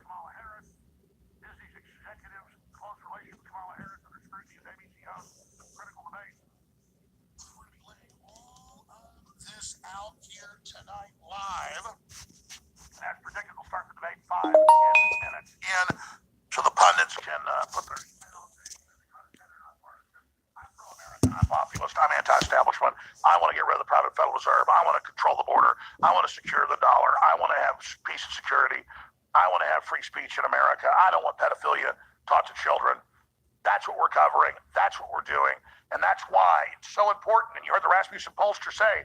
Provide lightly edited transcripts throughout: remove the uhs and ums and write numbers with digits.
Kamala Harris. Disney's executives' close relationship with Kamala Harris under scrutiny as ABC hosts critical debate. We're going to be laying all of this out here tonight live. And as predicted, we'll start the debate 5 to 10 minutes in, so the pundits can put their I'm populist. I'm anti-establishment. I want to get rid of the private Federal Reserve. I want to control the border. I want to secure the dollar. I want to have peace and security. I want to have free speech in America. I don't want pedophilia taught to children. That's what we're covering. That's what we're doing. And that's why it's so important. And you heard the Rasmussen pollster say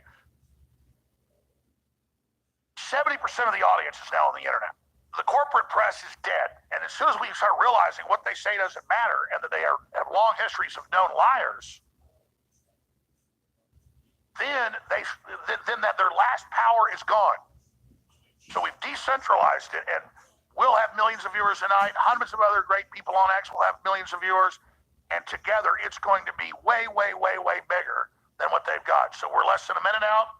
70% of the audience is now on the internet. The corporate press is dead. And as soon as we start realizing what they say doesn't matter and that they have long histories of known liars, then that their last power is gone. So we've decentralized it, and we'll have millions of viewers tonight. Hundreds of other great people on X will have millions of viewers, and together it's going to be way, way, way, way bigger than what they've got. So we're less than a minute out.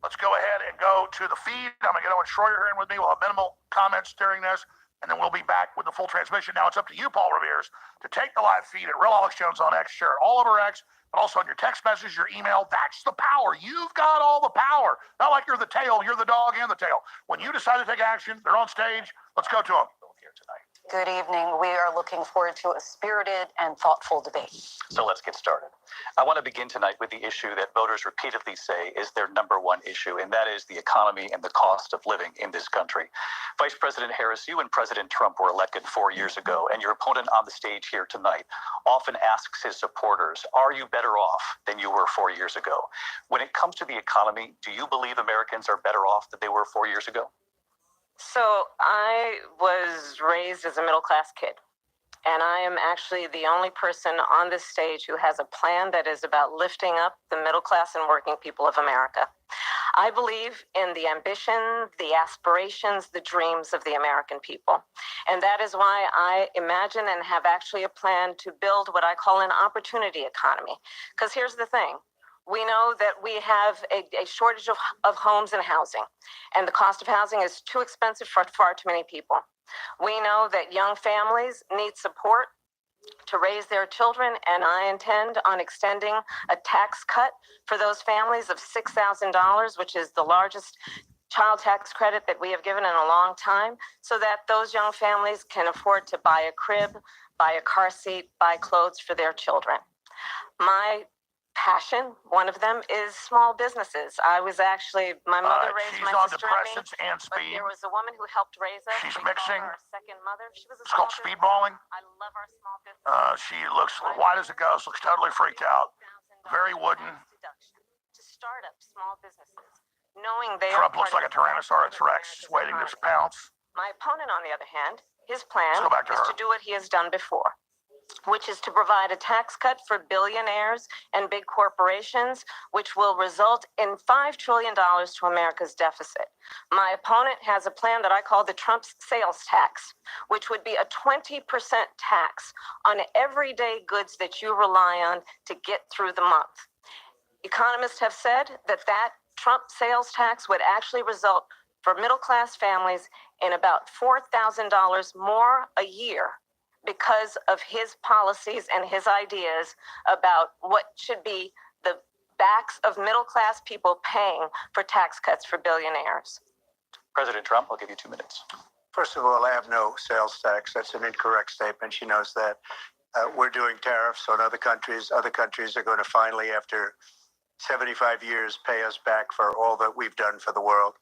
Let's go ahead and go to the feed. I'm going to get Owen Schroyer here in with me. We'll have minimal comments during this, and then we'll be back with the full transmission. Now it's up to you, Paul Revere's, to take the live feed at Real Alex Jones on X, share it all over X, but also on your text message, your email. That's the power. You've got all the power. Not like you're the tail, you're the dog and the tail. When you decide to take action, they're on stage. Let's go to them. Here tonight. Good evening. We are looking forward to a spirited and thoughtful debate. So let's get started. I want to begin tonight with the issue that voters repeatedly say is their number one issue, and that is the economy and the cost of living in this country. Vice President Harris, you and President Trump were elected 4 years ago, and your opponent on the stage here tonight often asks his supporters, are you better off than you were 4 years ago? When it comes to the economy, do you believe Americans are better off than they were 4 years ago? So I was raised as a middle-class kid, and I am actually the only person on this stage who has a plan that is about lifting up the middle class and working people of America. I believe in the ambition, the aspirations, the dreams of the American people. And that is why I imagine and have actually a plan to build what I call an opportunity economy. Because here's the thing. We know that we have a shortage of homes and housing, and the cost of housing is too expensive for far too many people. We know that young families need support to raise their children, and I intend on extending a tax cut for those families of $6,000, which is the largest child tax credit that we have given in a long time, so that those young families can afford to buy a crib, buy a car seat, buy clothes for their children. My passion, one of them, is small businesses. I was actually, my mother raised my sister and me. She's on depressants and But speed. there was a woman who helped raise us. She's We mixing. called her our second mother. She was a It's called small business. speedballing. I love our small business. She looks white as a ghost, looks totally freaked out. Very wooden. Deduction to start up small businesses, knowing they Trump are looks like a Tyrannosaurus Rex waiting to pounce. My opponent, on the other hand, his plan Let's go back to is her. to do what he has done before, which is to provide a tax cut for billionaires and big corporations, which will result in $5 trillion to America's deficit. My opponent has a plan that I call the Trump sales tax, which would be a 20% tax on everyday goods that you rely on to get through the month. Economists have said that Trump sales tax would actually result for middle-class families in about $4,000 more a year because of his policies and his ideas about what should be the backs of middle-class people paying for tax cuts for billionaires. President Trump, I'll give you 2 minutes. First of all, I have no sales tax. That's an incorrect statement. She knows that. We're doing tariffs on other countries. Other countries are going to finally, after 75 years, pay us back for all that we've done for the world.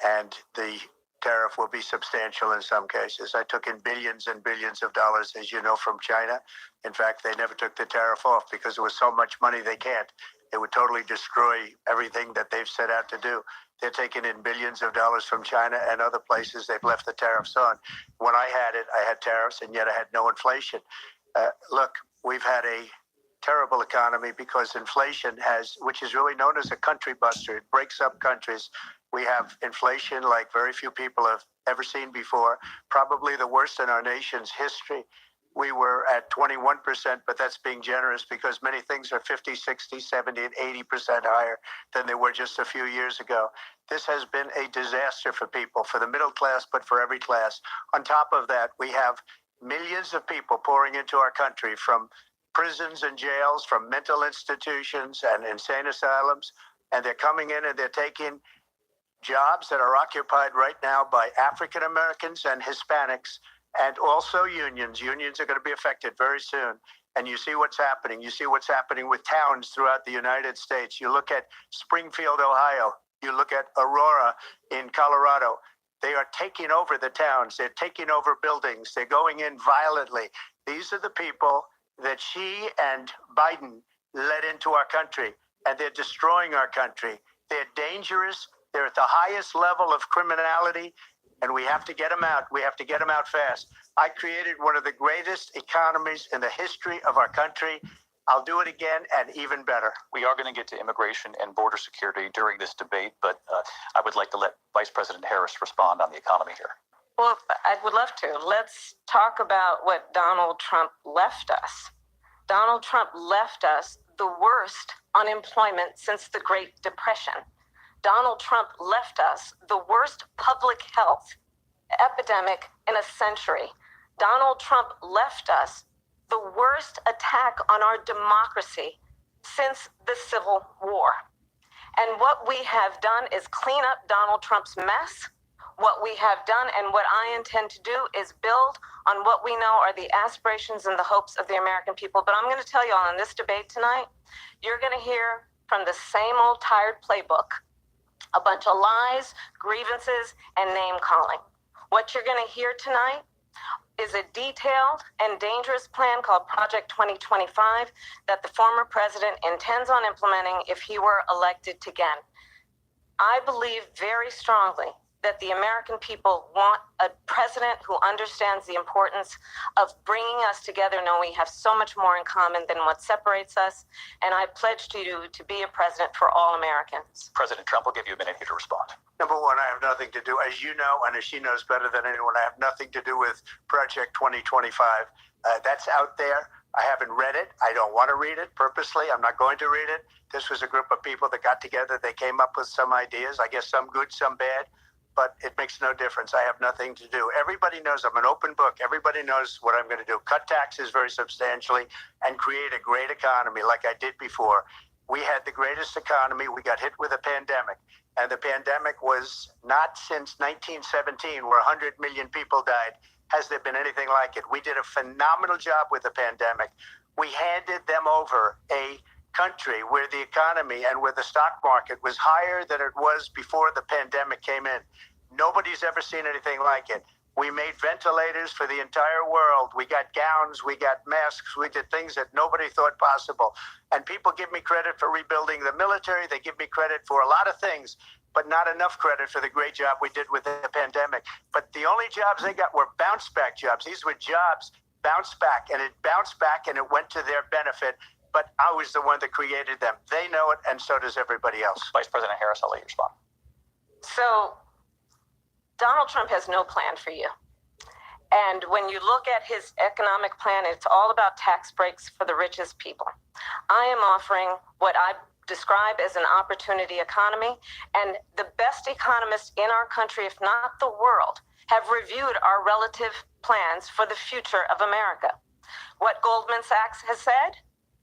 And the tariff will be substantial in some cases. I took in billions and billions of dollars, as you know, from China. In fact, they never took the tariff off because there was so much money they can't. It would totally destroy everything that they've set out to do. They're taking in billions of dollars from China and other places. They've left the tariffs on. When I had it, I had tariffs, and yet I had no inflation. Look, we've had a terrible economy because inflation which is really known as a country buster. It breaks up countries. We have inflation like very few people have ever seen before, probably the worst in our nation's history. we were at 21%, but that's being generous because many things are 50, 60, 70, and 80% higher than they were just a few years ago. This has been a disaster for people, for the middle class, but for every class. On top of that, we have millions of people pouring into our country from prisons and jails, from mental institutions and insane asylums, and they're coming in and they're taking jobs that are occupied right now by African Americans and Hispanics, and also unions. Unions are going to be affected very soon. And you see what's happening. You see what's happening with towns throughout the United States. You look at Springfield, Ohio. You look at Aurora in Colorado. They are taking over the towns. They're taking over buildings. They're going in violently. These are the people that Xi and Biden led into our country, and they're destroying our country. They're dangerous. They're at the highest level of criminality, and we have to get them out. We have to get them out fast. I created one of the greatest economies in the history of our country. I'll do it again and even better. We are going to get to immigration and border security during this debate, but I would like to let Vice President Harris respond on the economy here. Well, I would love to. Let's talk about what Donald Trump left us. Donald Trump left us the worst unemployment since the Great Depression. Donald Trump left us the worst public health epidemic in a century. Donald Trump left us the worst attack on our democracy since the Civil War. And what we have done is clean up Donald Trump's mess. What we have done and what I intend to do is build on what we know are the aspirations and the hopes of the American people. But I'm going to tell you all in this debate tonight, you're going to hear from the same old tired playbook, a bunch of lies, grievances, and name calling. What you're going to hear tonight is a detailed and dangerous plan called Project 2025 that the former president intends on implementing if he were elected again. I believe very strongly that the American people want a president who understands the importance of bringing us together, knowing we have so much more in common than what separates us. And I pledge to you to be a president for all Americans. President Trump will give you a minute here to respond. Number one, I have nothing to do, as you know, and as she knows better than anyone, I have nothing to do with Project 2025. That's out there. I haven't read it. I don't want to read it purposely. I'm not going to read it. This was a group of people that got together. They came up with some ideas, I guess some good, some bad, but it makes no difference. I have nothing to do. Everybody knows I'm an open book. Everybody knows what I'm going to do. Cut taxes very substantially and create a great economy like I did before. We had the greatest economy. We got hit with a pandemic. And the pandemic was not since 1917, where 100 million people died, has there been anything like it. We did a phenomenal job with the pandemic. We handed them over a country where the economy and where the stock market was higher than it was before the pandemic came in. Nobody's ever seen anything like it. We made ventilators for the entire world. We got gowns, we got masks, we did things that nobody thought possible. And people give me credit for rebuilding the military. They give me credit for a lot of things, but not enough credit for the great job we did with the pandemic. But the only jobs they got were bounce back jobs. These were jobs bounced back, and it bounced back and it went to their benefit. But I was the one that created them. They know it, and so does everybody else. Vice President Harris, I'll let you respond. So Donald Trump has no plan for you. And when you look at his economic plan, it's all about tax breaks for the richest people. I am offering what I describe as an opportunity economy, and the best economists in our country, if not the world, have reviewed our relative plans for the future of America. What Goldman Sachs has said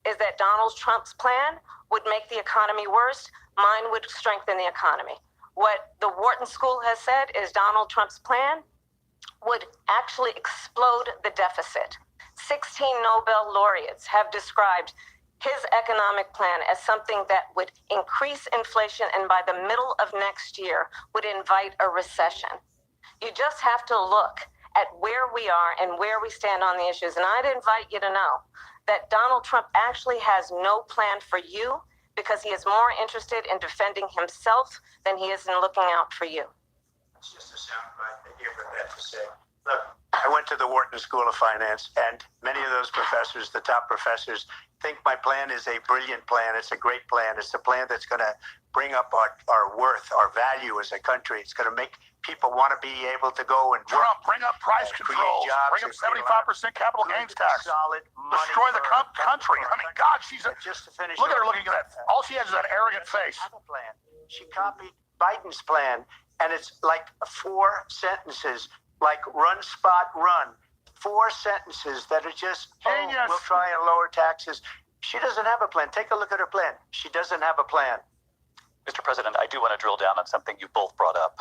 is that Donald Trump's plan would make the economy worse, mine would strengthen the economy. What the Wharton School has said is Donald Trump's plan would actually explode the deficit. 16 Nobel laureates have described his economic plan as something that would increase inflation and by the middle of next year would invite a recession. You just have to look at where we are and where we stand on the issues. And I'd invite you to know that Donald Trump actually has no plan for you because he is more interested in defending himself than he is in looking out for you. It's just a soundbite that you have to say. Look, I went to the Wharton School of Finance, and many of those professors, the top professors, think my plan is a brilliant plan. It's a great plan. It's a plan that's going to bring up our worth, our value as a country. It's going to make people want to be able to go and work. Trump, bring up price Create controls. jobs Bring up and create a lot of 75% capital gains good, tax. solid money Destroy the for our country. I mean, God, she's a. Just to finish. Look at her off, looking at that. All she has is that arrogant face. have a plan. She copied Biden's plan, and it's like 4 sentences, like run, spot, run. 4 sentences that are just, Genius. we'll try and lower taxes. She doesn't have a plan. Take a look at her plan. She doesn't have a plan. Mr. President, I do want to drill down on something you both brought up.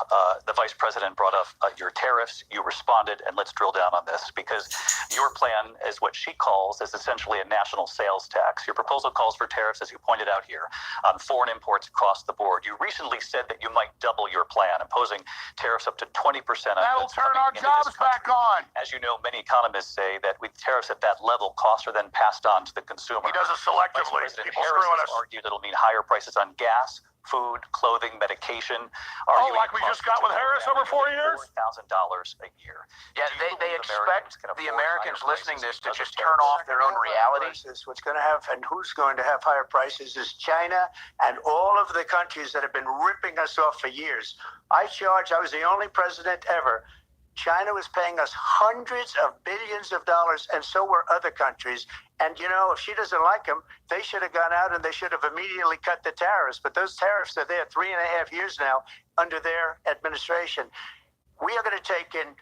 The Vice President brought up your tariffs. You responded, and let's drill down on this because your plan is what she calls is essentially a national sales tax. Your proposal calls for tariffs, as you pointed out here, on foreign imports across the board. You recently said that you might double your plan, imposing tariffs up to 20%. That'll turn our jobs back on. As you know, many economists say that with tariffs at that level, costs are then passed on to the consumer. He does it Vice selectively. President People Harris screwing has us. argued it'll mean higher prices on gas, food, clothing, medication. Oh, like we just got with Harris over 4 years? $4,000 a year. Yeah, Do you they believe expect can the afford Americans higher listening to prices this to because of just turn tariffs? off their own reality. What's going to have, and who's going to have higher prices is China and all of the countries that have been ripping us off for years. I was the only president ever. China was paying us hundreds of billions of dollars, and so were other countries. And, you know, if she doesn't like them, they should have gone out and they should have immediately cut the tariffs. But those tariffs are there 3.5 years now under their administration. We are going to take in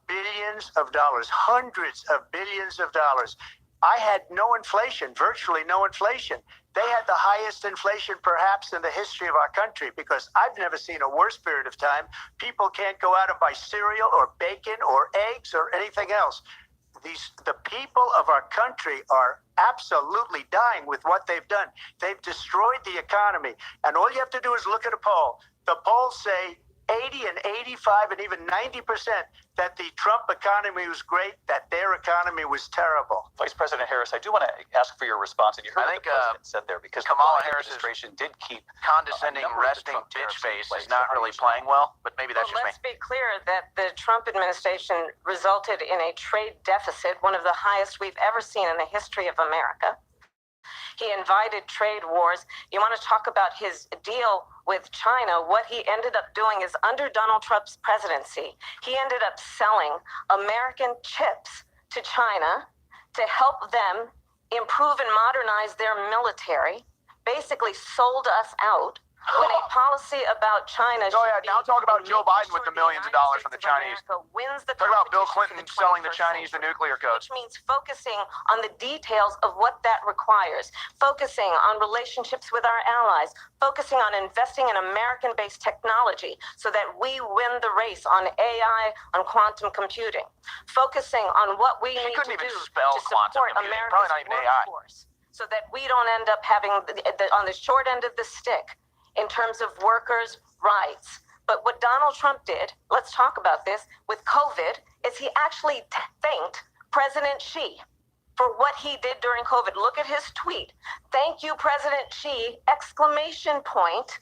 billions of dollars, hundreds of billions of dollars. I had no inflation, virtually no inflation. They had the highest inflation perhaps in the history of our country because I've never seen a worse period of time. People can't go out and buy cereal or bacon or eggs or anything else. The people of our country are absolutely dying with what they've done. They've destroyed the economy. And all you have to do is look at a poll. The polls say 80 and 85 and even 90% that the Trump economy was great, that their economy was terrible. Vice President Harris, I do want to ask for your response. And you heard I what think, the president said there because Kamala the Biden Harris's administration did keep Condescending, a number of the resting Trump bitch tariffs in face place. is not really playing well, but maybe that's Well, just me. let's be clear that the Trump administration resulted in a trade deficit, one of the highest we've ever seen in the history of America. He invited trade wars. You want to talk about his deal with China? What he ended up doing is under Donald Trump's presidency, he ended up selling American chips to China to help them improve and modernize their military, basically sold us out. When a policy about China Oh, yeah, should now be talk about Joe making Biden with sure the millions of United dollars from the States of Chinese. America wins the Talk about Bill competition Clinton for selling the 21st Chinese the century, nuclear codes. which means focusing on the details of what that requires, focusing on relationships with our allies, focusing on investing in American-based technology so that we win the race on AI, on quantum computing, focusing on what we need couldn't to even do spell to quantum support computing, America's probably not even AI. workforce, so that we don't end up having on the short end of the stick in terms of workers' rights. But what Donald Trump did, let's talk about this, with COVID, is he actually thanked President Xi for what he did during COVID. Look at his tweet. Thank you, President Xi, exclamation point,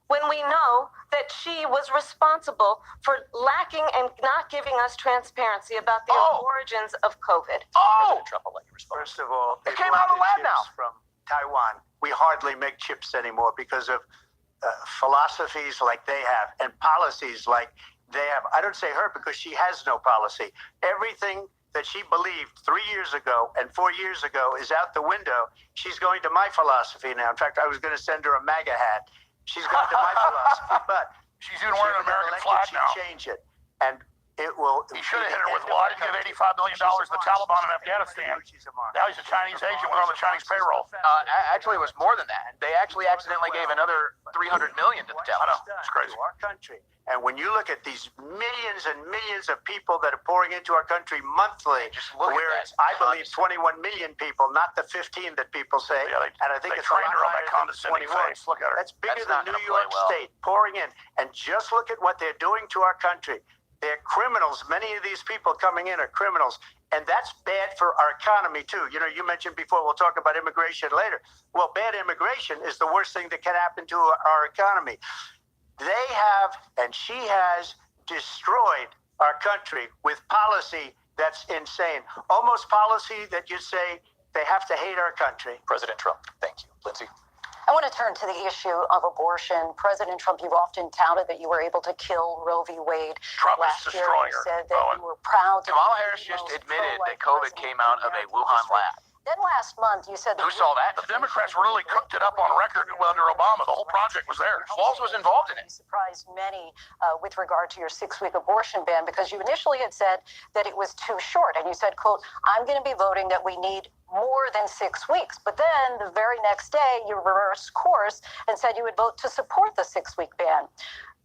when we know that Xi was responsible for lacking and not giving us transparency about the origins of COVID. Oh! President Trump will let you respond. First of all, It came out of the lab chips now. From Taiwan. We hardly make chips anymore because of philosophies like they have and policies like they have. I don't say her because she has no policy. Everything that she believed 3 years ago and 4 years ago is out the window. She's going to my philosophy now. In fact, I was going to send her a MAGA hat. She's going to my philosophy, but She's even wearing an American flag now. She change it, and it will. He should have hit her with, well, I didn't give $85 million to the Taliban in Afghanistan. Now he's a Chinese agent, went on the Chinese payroll. Actually, it was more than that. They actually accidentally gave another $300 million to the I Taliban. know, it's crazy. To our country. And when you look at these millions and millions of people that are pouring into our country monthly, Just look at whereas that I believe 21 million people, not the 15 that people say, Yeah, and I think they it's a trained lot her on that higher than condescending 21. face. Look at her. That's bigger That's than not New gonna play York well. State pouring in. And just look at what they're doing to our country. They're criminals. Many of these people coming in are criminals. And that's bad for our economy, too. You know, you mentioned before, we'll talk about immigration later. Well, bad immigration is the worst thing that can happen to our economy. They have, and she has, destroyed our country with policy that's insane. Almost policy that you say they have to hate our country. President Trump, thank you. Lindsay? I want to turn to the issue of abortion. President Trump, you've often touted that you were able to kill Roe v. Wade. Trump is Last year. destroying You her. said that Owen. you were proud to Kamala be Harris the just most admitted that pro-life COVID president came out in of a American Wuhan history. lab. Then last month, you said that Who saw that? The Democrats really cooked it up on record under Obama. The whole project was theirs. Walz was involved in it. You surprised many with regard to your 6-week abortion ban because you initially had said that it was too short. And you said, quote, I'm going to be voting that we need more than 6 weeks. But then the very next day, you reversed course and said you would vote to support the 6-week ban.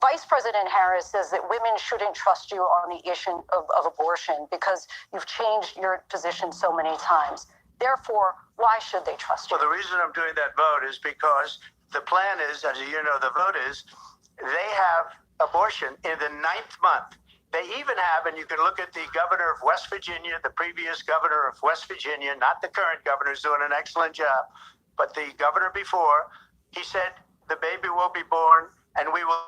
Vice President Harris says that women shouldn't trust you on the issue of abortion because you've changed your position so many times. Therefore, why should they trust you? Well, the reason I'm doing that vote is because the plan is, as you know, the vote is they have abortion in the 9th month. They even have, and you can look at the governor of West Virginia, the previous governor of West Virginia, not the current governor, who's doing an excellent job, but the governor before, he said the baby will be born and we will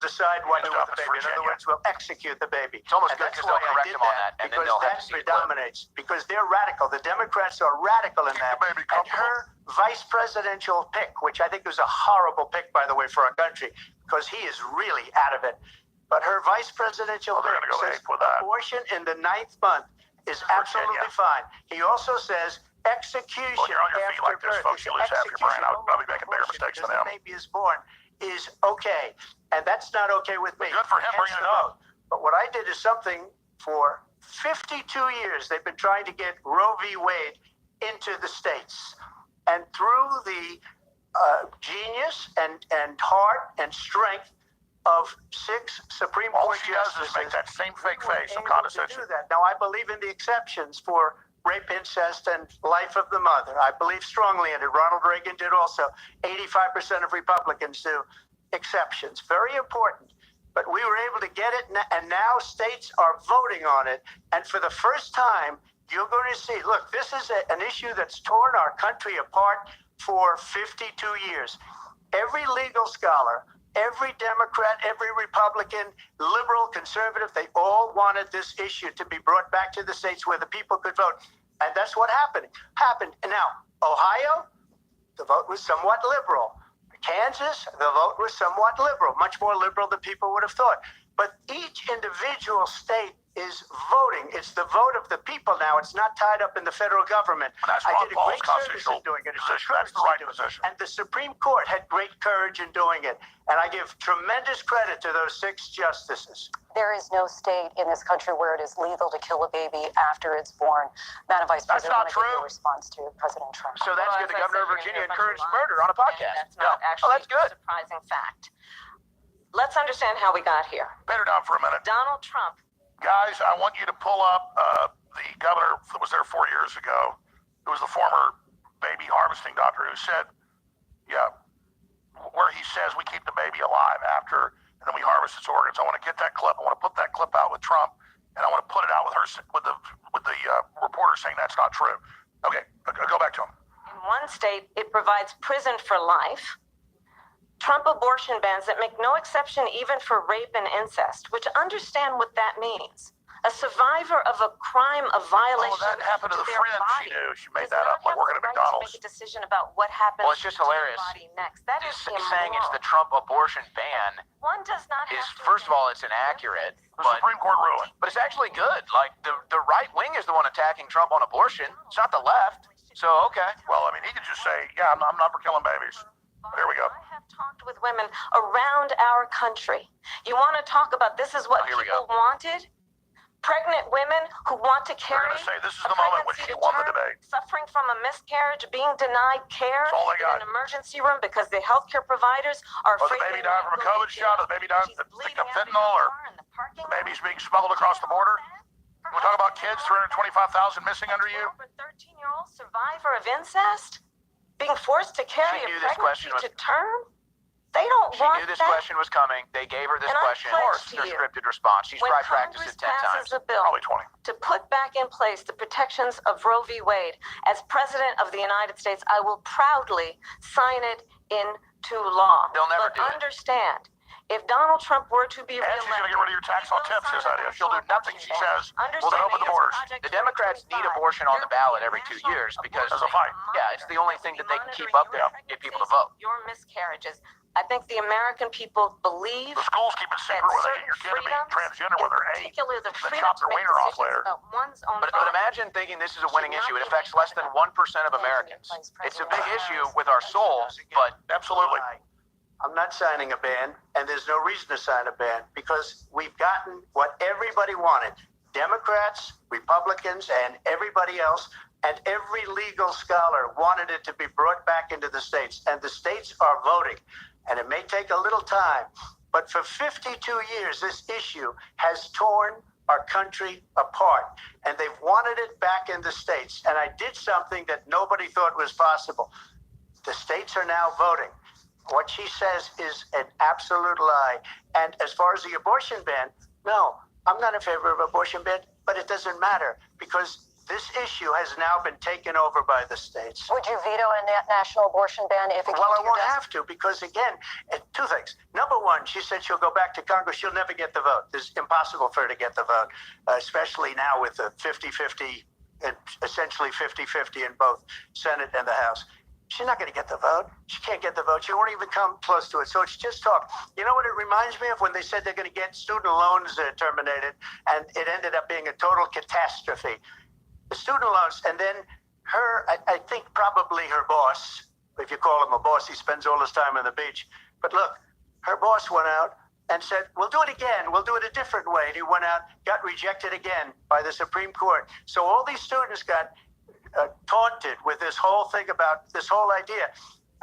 decide what to do with the baby. In other words, we'll execute the baby. It's almost And good that's because they'll why I correct did him on that, and then because they'll have that to see the clip. predominates, because they're radical. The Democrats are radical in that. the baby And comfortable. her vice presidential pick, which I think was a horrible pick, by the way, for our country, because he is really out of it. But her vice presidential Well, they're pick gonna go says ape with that. abortion in the 9th month is absolutely fine. He also says execution Well, you're on your feet after like this, birth. folks. You lose half your brain. I'll be making bigger mistakes than because them. the baby is born is okay, and that's not okay with me. Good for him Hence bringing the it up. vote. But what I did is something for 52 years. They've been trying to get Roe v. Wade into the states, and through the genius and heart and strength of 6 Supreme All Court she does justices, is make that same fake we were face of able to condescension. do that. Now, I believe in the exceptions for rape, incest, and life of the mother. I believe strongly in it. Ronald Reagan did also. 85% of Republicans do exceptions. Very important. But we were able to get it, and now states are voting on it. And for the first time, you're going to see, look, this is an issue that's torn our country apart for 52 years. Every legal scholar, every Democrat, every Republican, liberal, conservative, they all wanted this issue to be brought back to the states where the people could vote. And that's what happened. And now, Ohio, the vote was somewhat liberal. Kansas, the vote was somewhat liberal, much more liberal than people would have thought. But each individual state is voting. It's the vote of the people now. It's not tied up in the federal government. That's I Ron did a Paul's great service in constitutional doing it. It's a position. That's the courage right to do it. position. And the Supreme Court had great courage in doing it. And I give tremendous credit to those 6 justices. There is no state in this country where it is legal to kill a baby after it's born. Madam Vice That's President, I not want to get true. your response to President Trump. So that's Well, good. as The I governor of said, Virginia you're gonna hear a encouraged bunch of murder on a lies, podcast. and that's not actually that's good. a surprising fact. Let's understand how we got here. Better down for a minute. Donald Trump. Guys, I want you to pull up the governor that was there 4 years ago, who was the former baby harvesting doctor, who said, where he says we keep the baby alive after, and then we harvest its organs. I want to get that clip. I want to put that clip out with Trump, and I want to put it out with her, with the reporter saying that's not true. Okay, go back to him. In one state, it provides prison for life. Trump abortion bans that make no exception even for rape and incest, which understand what that means. A survivor of a crime of violation Oh, that happened to the their friend body she knew. She made does that not up, like have working the at right to McDonald's. make a decision about what happens Well, it's just to hilarious. their body next. That is Saying it's immoral. the Trump abortion ban One does not is, have to first of all, it's admit inaccurate, The but Supreme Court ruling. it's actually good. Like the right wing is the one attacking Trump on abortion. It's not the left. So okay. Well, I mean, he could just say, yeah, I'm not for killing babies. There we go. I have talked with women around our country. You want to talk about this is what Oh, here we people go. wanted? Pregnant women who want to They're carry going to say this is a the moment when pregnancy she to won the term, debate. suffering from a miscarriage, being denied care That's all they in got. an emergency room because the healthcare providers are Or the afraid baby they died might from a go COVID to shot, or jail. the baby died She's picked bleeding up out in fentanyl, her or car in the parking the lot. baby's being smuggled across the border. We're talking about kids, 325,000 missing under you. A 13-year-old survivor of incest being forced to carry She a knew this pregnancy question was- to term? They don't She want knew this that. question was coming. They gave her this And I question. pledge to Her you, scripted response. She's When probably practiced Congress it 10 passes times. a bill Probably 20. to put back in place the protections of Roe v. Wade, as President of the United States, I will proudly sign it into law. They'll never but do it. understand, If Donald Trump were to be And she's going to get rid of your tax on tips, his idea. She'll do nothing she says. We'll then open the borders. The Democrats need abortion on the ballot every 2 years because There's a fight. yeah, it's the only thing that they can keep up with to get people to vote. Your miscarriages. I think the American people believe The schools keep it secret where they get your kid to be transgender when they're 8. particularly the Then freedom chop to their make wiener off decisions later. about one's own But body. imagine thinking this is a winning issue. It affects less than 1% of Americans. It's a big issue with our souls, but Absolutely. I'm not signing a ban, and there's no reason to sign a ban because we've gotten what everybody wanted. Democrats, Republicans, and everybody else, and every legal scholar wanted it to be brought back into the states, and the states are voting. And it may take a little time, but for 52 years, this issue has torn our country apart, and they've wanted it back in the states. And I did something that nobody thought was possible. The states are now voting. What she says is an absolute lie. And as far as the abortion ban, no, I'm not in favor of abortion ban, but it doesn't matter because this issue has now been taken over by the states. Would you veto a national abortion ban if it came Well, I to your won't desk? have to because, again, two things. Number one, she said she'll go back to Congress. She'll never get the vote. It's impossible for her to get the vote, especially now with the 50-50, essentially 50-50 in both Senate and the House. She's not going to get the vote. She can't get the vote. She won't even come close to it. So it's just talk. You know what it reminds me of when they said they're going to get student loans terminated, and it ended up being a total catastrophe. The student loans, and then her, I think probably her boss, if you call him a boss, he spends all his time on the beach. But look, her boss went out and said, we'll do it again. We'll do it a different way. And he went out, got rejected again by the Supreme Court. So all these students got taunted with this whole thing about this whole idea.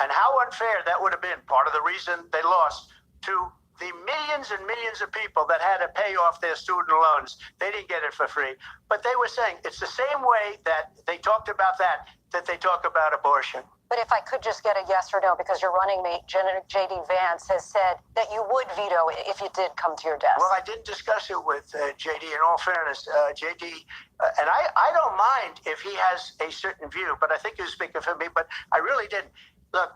And how unfair that would have been. Part of the reason they lost to the millions and millions of people that had to pay off their student loans. They didn't get it for free. But they were saying it's the same way that they talked about that they talk about abortion. But if I could just get a yes or no, because your running mate, J.D. Vance, has said that you would veto it if it did come to your desk. Well, I didn't discuss it with J.D. In all fairness, J.D., and I don't mind if he has a certain view, but I think he was speaking for me, but I really didn't. Look,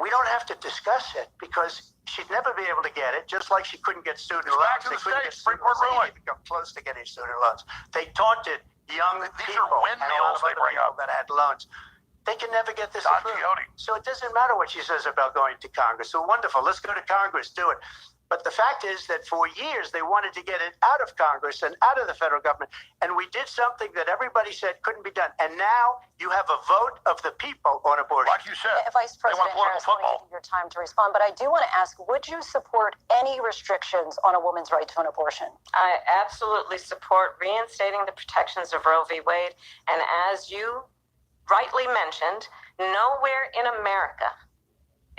we don't have to discuss it because she'd never be able to get it, just like she couldn't get student It's loans. back to the States, Supreme Court ruling. They didn't come close to getting student loans. They taunted young These people are and a lot windmills of they other bring people up. that had loans. They can never get this Don approved. Quixote. So it doesn't matter what she says about going to Congress. So wonderful. Let's go to Congress. Do it. But the fact is that for years they wanted to get it out of Congress and out of the federal government. And we did something that everybody said couldn't be done. And now you have a vote of the people on abortion. Like you said, Vice they want President political Harris, I want to football. give you your time to respond, but I do want to ask, would you support any restrictions on a woman's right to an abortion? I absolutely support reinstating the protections of Roe v. Wade. And as you rightly mentioned, nowhere in America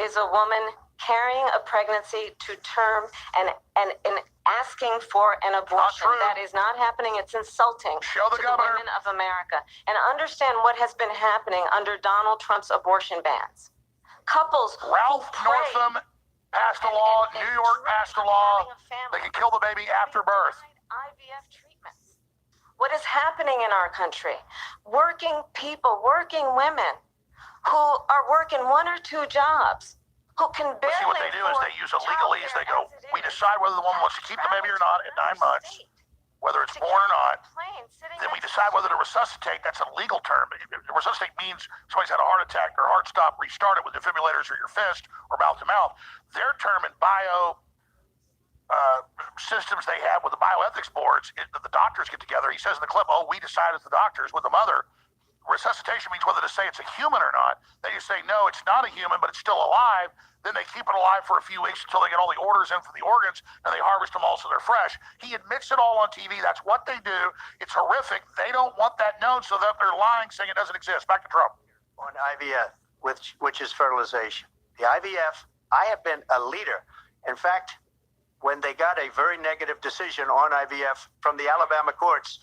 is a woman carrying a pregnancy to term and asking for an abortion. true. That is not happening. It's insulting Show the to governor. the women of America. And understand what has been happening under Donald Trump's abortion bans. Couples Ralph who pray Northam passed a and- law. and New York dream passed a of law. having a family. They can kill the baby after birth. IVF treatments. What is happening in our country? Working people, working women who are working one or two jobs, who can barely See, what they do is they use a legalese. They go, we decide whether the woman wants to keep the baby or not at 9 months, whether it's born or not. Then we decide whether to resuscitate. That's a legal term. Resuscitate means somebody's had a heart attack or heart stop, restart it with defibrillators or your fist or mouth to mouth. Their term in bio systems they have with the bioethics boards, the doctors get together. He says in the clip, oh, we decide as the doctors with the mother. Resuscitation means whether to say it's a human or not. They just say, no, it's not a human, but it's still alive. Then they keep it alive for a few weeks until they get all the orders in for the organs, and they harvest them all so they're fresh. He admits it all on TV. That's what they do. It's horrific. They don't want that known, so that they're lying, saying it doesn't exist. Back to Trump. On IVF, which is fertilization. The IVF, I have been a leader. In fact, when they got a very negative decision on IVF from the Alabama courts,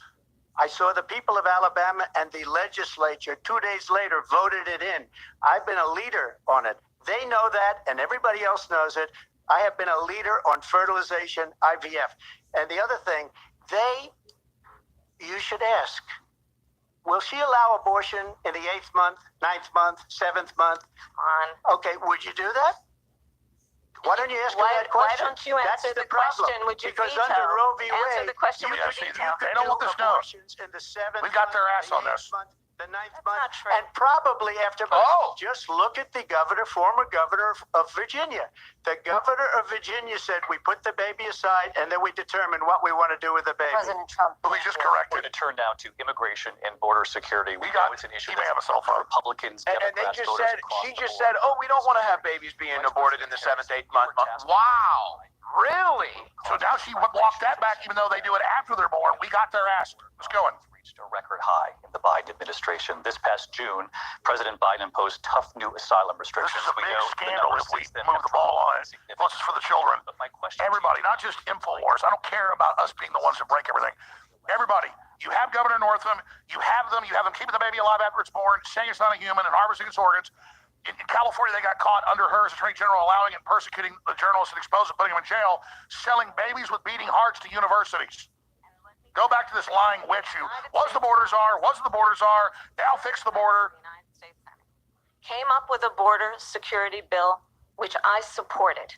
I saw the people of Alabama and the legislature 2 days later voted it in. I've been a leader on it. They know that, and everybody else knows it. I have been a leader on fertilization, IVF. And the other thing, you should ask, will she allow abortion in the 8th month, 9th month, 7th month? on. Okay, would you do that? Why don't you ask her Why, that why question? don't you That's answer the the question? problem. Would you Because veto? under Roe v. Answer Wade, the question. you Would you could- veto? you could They don't do want this known. abortions in the 7th We've got their month, ass the on 8th this. month, the 9th That's month, not true. and probably after. Oh. Just look at the former governor of Virginia. The governor of Virginia said we put the baby aside and then we determine what we want to do with the baby. President Trump. But we just We're corrected. going to turn now to immigration and border security. We got- know it's an issue he may that's have a cell phone. Republicans, And they Democrats, just voters said, across she the just board. said, oh, we don't want to have babies being aborted in the 7th, 8th month. Wow. Really? So now she walked that back, even though they do it after they're born. We got their ass. Let's go. Reached a record high in the Biden administration. This past June, President Biden imposed tough new asylum This restrictions. is a We big know the scandal numbers if we since then move have the ball dropped on it. significantly. Plus, it's for the children. But my question, Everybody, not just InfoWars. I don't care about us being the ones that break everything. Everybody, you have Governor Northam, you have them keeping the baby alive after it's born, saying it's not a human and harvesting its organs. In California, they got caught under her as Attorney General, allowing and persecuting the journalists and exposing, putting them in jail, selling babies with beating hearts to universities. Go back to this lying witch who was the border czar, now fix the border. The United States Senate came up with a border security bill, which I supported.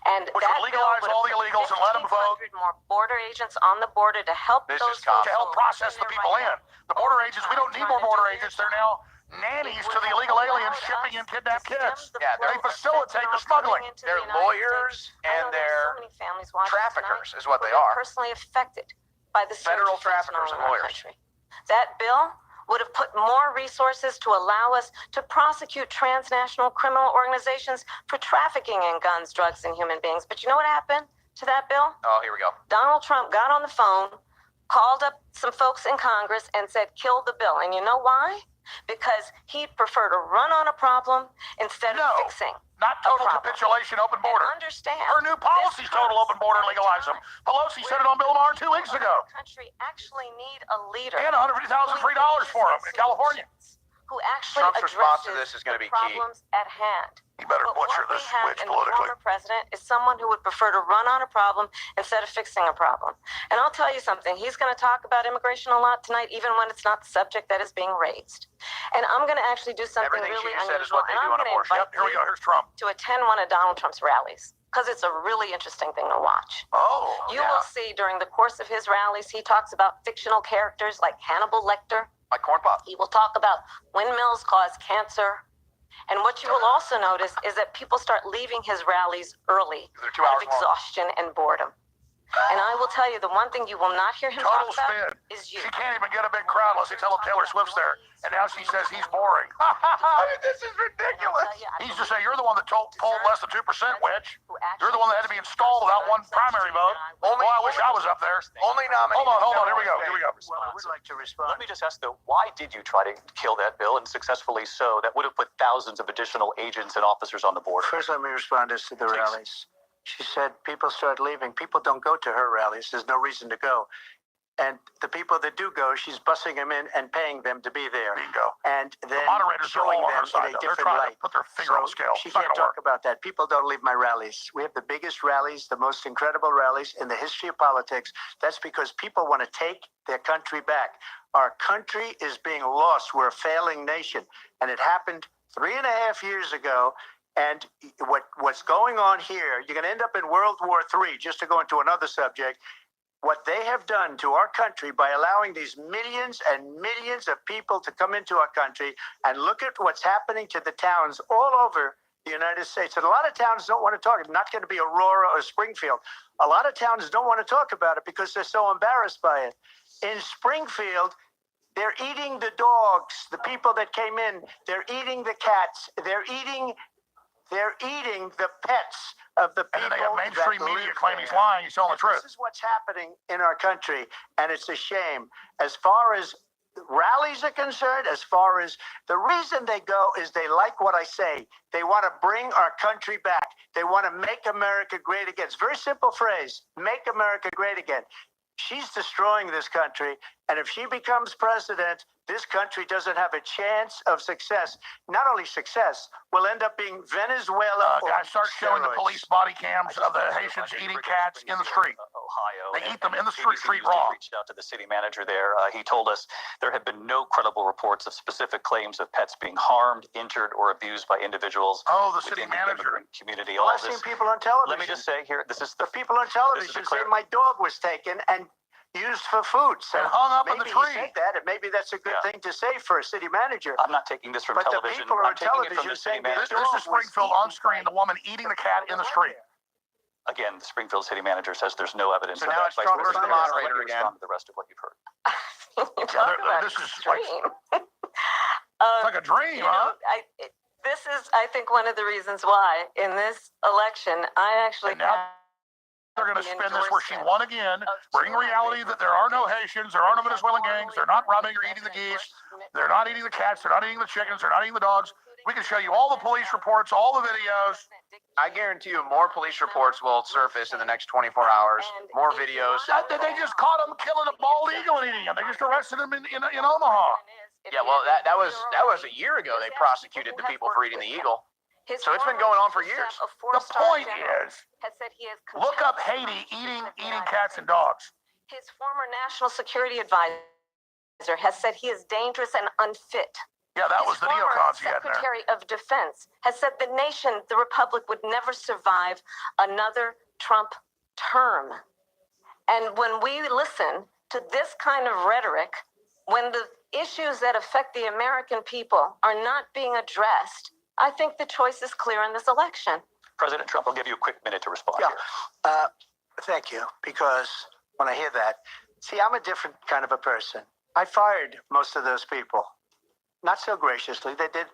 And Which that would legalize bill all the would illegals and let them vote. 1,500 more border agents on the border to help This those is coming. folks To help who are process the working people there in. right now. The border agents, we don't need more Trying to border do their agents. They're job. now nannies It to would the have illegal aliens allowed shipping us and kidnapped to stem kids. the Yeah, They flow of facilitate the fentanyl smuggling. coming into They're the United lawyers States. I and know there's they're so many families watching traffickers tonight is what who they were are. personally affected by the surge Federal of fentanyl traffickers in and our lawyers. country. That bill would have put more resources to allow us to prosecute transnational criminal organizations for trafficking in guns, drugs, and human beings. But you know what happened to that bill? Oh, here we go. Donald Trump got on the phone, called up some folks in Congress, and said, kill the bill. And you know why? Because he'd prefer to run on a problem instead No. of fixing. Not total problem. capitulation, open border. And understand. Her new policy's total open border, legalize them. Pelosi said it on Bill Maher 2 weeks ago. The country actually need a leader. And $150,000 free dollars for them in California. Who actually Trump's response to addresses this is gonna the be key. problems at hand. You better But butcher what we this have witch in the politically. former president is someone who would prefer to run on a problem instead of fixing a problem. And I'll tell you something, he's going to talk about immigration a lot tonight, even when it's not the subject that is being raised. And I'm going to actually do something Everything really she said is unusual. what they And do I'm on going to abortion. invite Yep, here we you go. Here's Trump. to attend one of Donald Trump's rallies, because it's a really interesting thing to watch. Oh, You yeah. will see during the course of his rallies, he talks about fictional characters like Hannibal Lecter. My corn pop. He will talk about windmills cause cancer. And what you will also notice is that people start leaving his rallies early They're 2 out hours of long. exhaustion and boredom. And I will tell you, the one thing you will not hear him Total talk about spin. is you. She can't even get a big crowd unless they tell them Taylor Swift's there. And now she says he's boring. This is ridiculous. He's to say, you're the one that polled less than 2%, witch. You're the one that had to be installed without one primary vote. Boy, I wish I was up there. Only nominee. Hold on. Here we go. Well, I would like to respond. Let me just ask though, why did you try to kill that bill, and successfully so? That would have put thousands of additional agents and officers on the border. First, let me respond as to the rallies. She said people start leaving. People don't go to her rallies. There's no reason to go. And the people that do go, she's bussing them in and paying them to be there. Bingo. And then The moderators are showing all on them her side. in a They're different trying light. to put their finger on the scale. She It's not can't gonna talk work. about that. People don't leave my rallies. We have the biggest rallies, the most incredible rallies in the history of politics. That's because people want to take their country back. Our country is being lost. We're a failing nation. And it happened 3.5 years ago. And what's going on here, you're going to end up in World War III, just to go into another subject. What they have done to our country by allowing these millions and millions of people to come into our country, and look at what's happening to the towns all over the United States. And a lot of towns don't want to talk. It's not going to be Aurora or Springfield. A lot of towns don't want to talk about it because they're so embarrassed by it. In Springfield, they're eating the dogs, the people that came in. They're eating the cats. They're eating the pets of the people. And then they have mainstream that media live claiming he's there. lying. He's telling the truth. This is what's happening in our country, and it's a shame. As far as rallies are concerned, as far as the reason they go is they like what I say. They want to bring our country back. They want to make America great again. It's a very simple phrase, make America great again. She's destroying this country, and if she becomes president, this country doesn't have a chance of success. Not only success, will end up being Venezuela. Guys, start showing the steroids. police body cams of the Haitians eating cats in the street. Ohio. They eat them in the street ABC News raw. Reached out to the city manager there. He told us there have been no credible reports of specific claims of pets being harmed, injured, or abused by individuals Oh, the city within the manager. immigrant community. Well, All I've seen this. people on television. Let me just say here, this is The the people on television say my dog was taken and used for food. So And hung up in maybe the tree. he said that, and maybe that's a good Yeah. thing to say for a city manager. I'm not taking this from But the television. people I'm on taking it from television the city saying that manager. This is Springfield on screen, the woman eating the cat in the street. Again, the Springfield city manager says there's no evidence So of now that. it's Vice Trump versus President the Harris, I'll let moderator you again. respond to the rest of what you've heard. You talk about this is like- extreme. It's like a dream, You huh? know, this is, I think, one of the reasons why in this election, I actually And now have they're going to the spin this where she won again, of bring reality that there are no Haitians, there are no Venezuelan gangs, they're not robbing or eating the geese, they're not eating the cats, they're not eating the chickens, they're not eating the dogs. We can show you all the police reports, all the videos. I guarantee you more police reports will surface in the next 24 hours. More videos. They just caught him killing a bald eagle and eating him. They just arrested him in Omaha. Yeah, well, that was a year ago. They prosecuted the people for eating the eagle. So it's been going on for years. The point is, has said he has look up Haiti eating cats and dogs. His former national security advisor has said he is dangerous and unfit. Yeah, that was His the former neocons he had in there. Secretary of Defense has said the nation, the republic, would never survive another Trump term. And when we listen to this kind of rhetoric, when the issues that affect the American people are not being addressed, I think the choice is clear in this election. President Trump, I'll give you a quick minute to respond Yeah. here. Thank you, because when I hear that, see, I'm a different kind of a person. I fired most of those people. Not so graciously. They did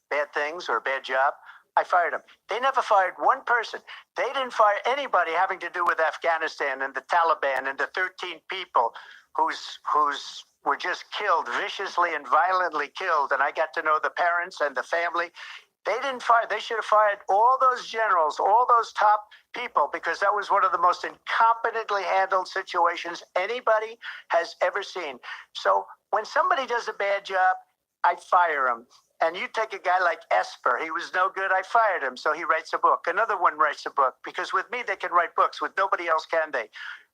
bad things or a bad job. I fired them. They never fired one person. They didn't fire anybody having to do with Afghanistan and the Taliban and the 13 people who's were just killed, viciously and violently killed. And I got to know the parents and the family. They didn't fire. They should have fired all those generals, all those top people, because that was one of the most incompetently handled situations anybody has ever seen. So when somebody does a bad job, I fire him. And you take a guy like Esper, he was no good, I fired him, so he writes a book. Another one writes a book, because with me they can write books, with nobody else can they?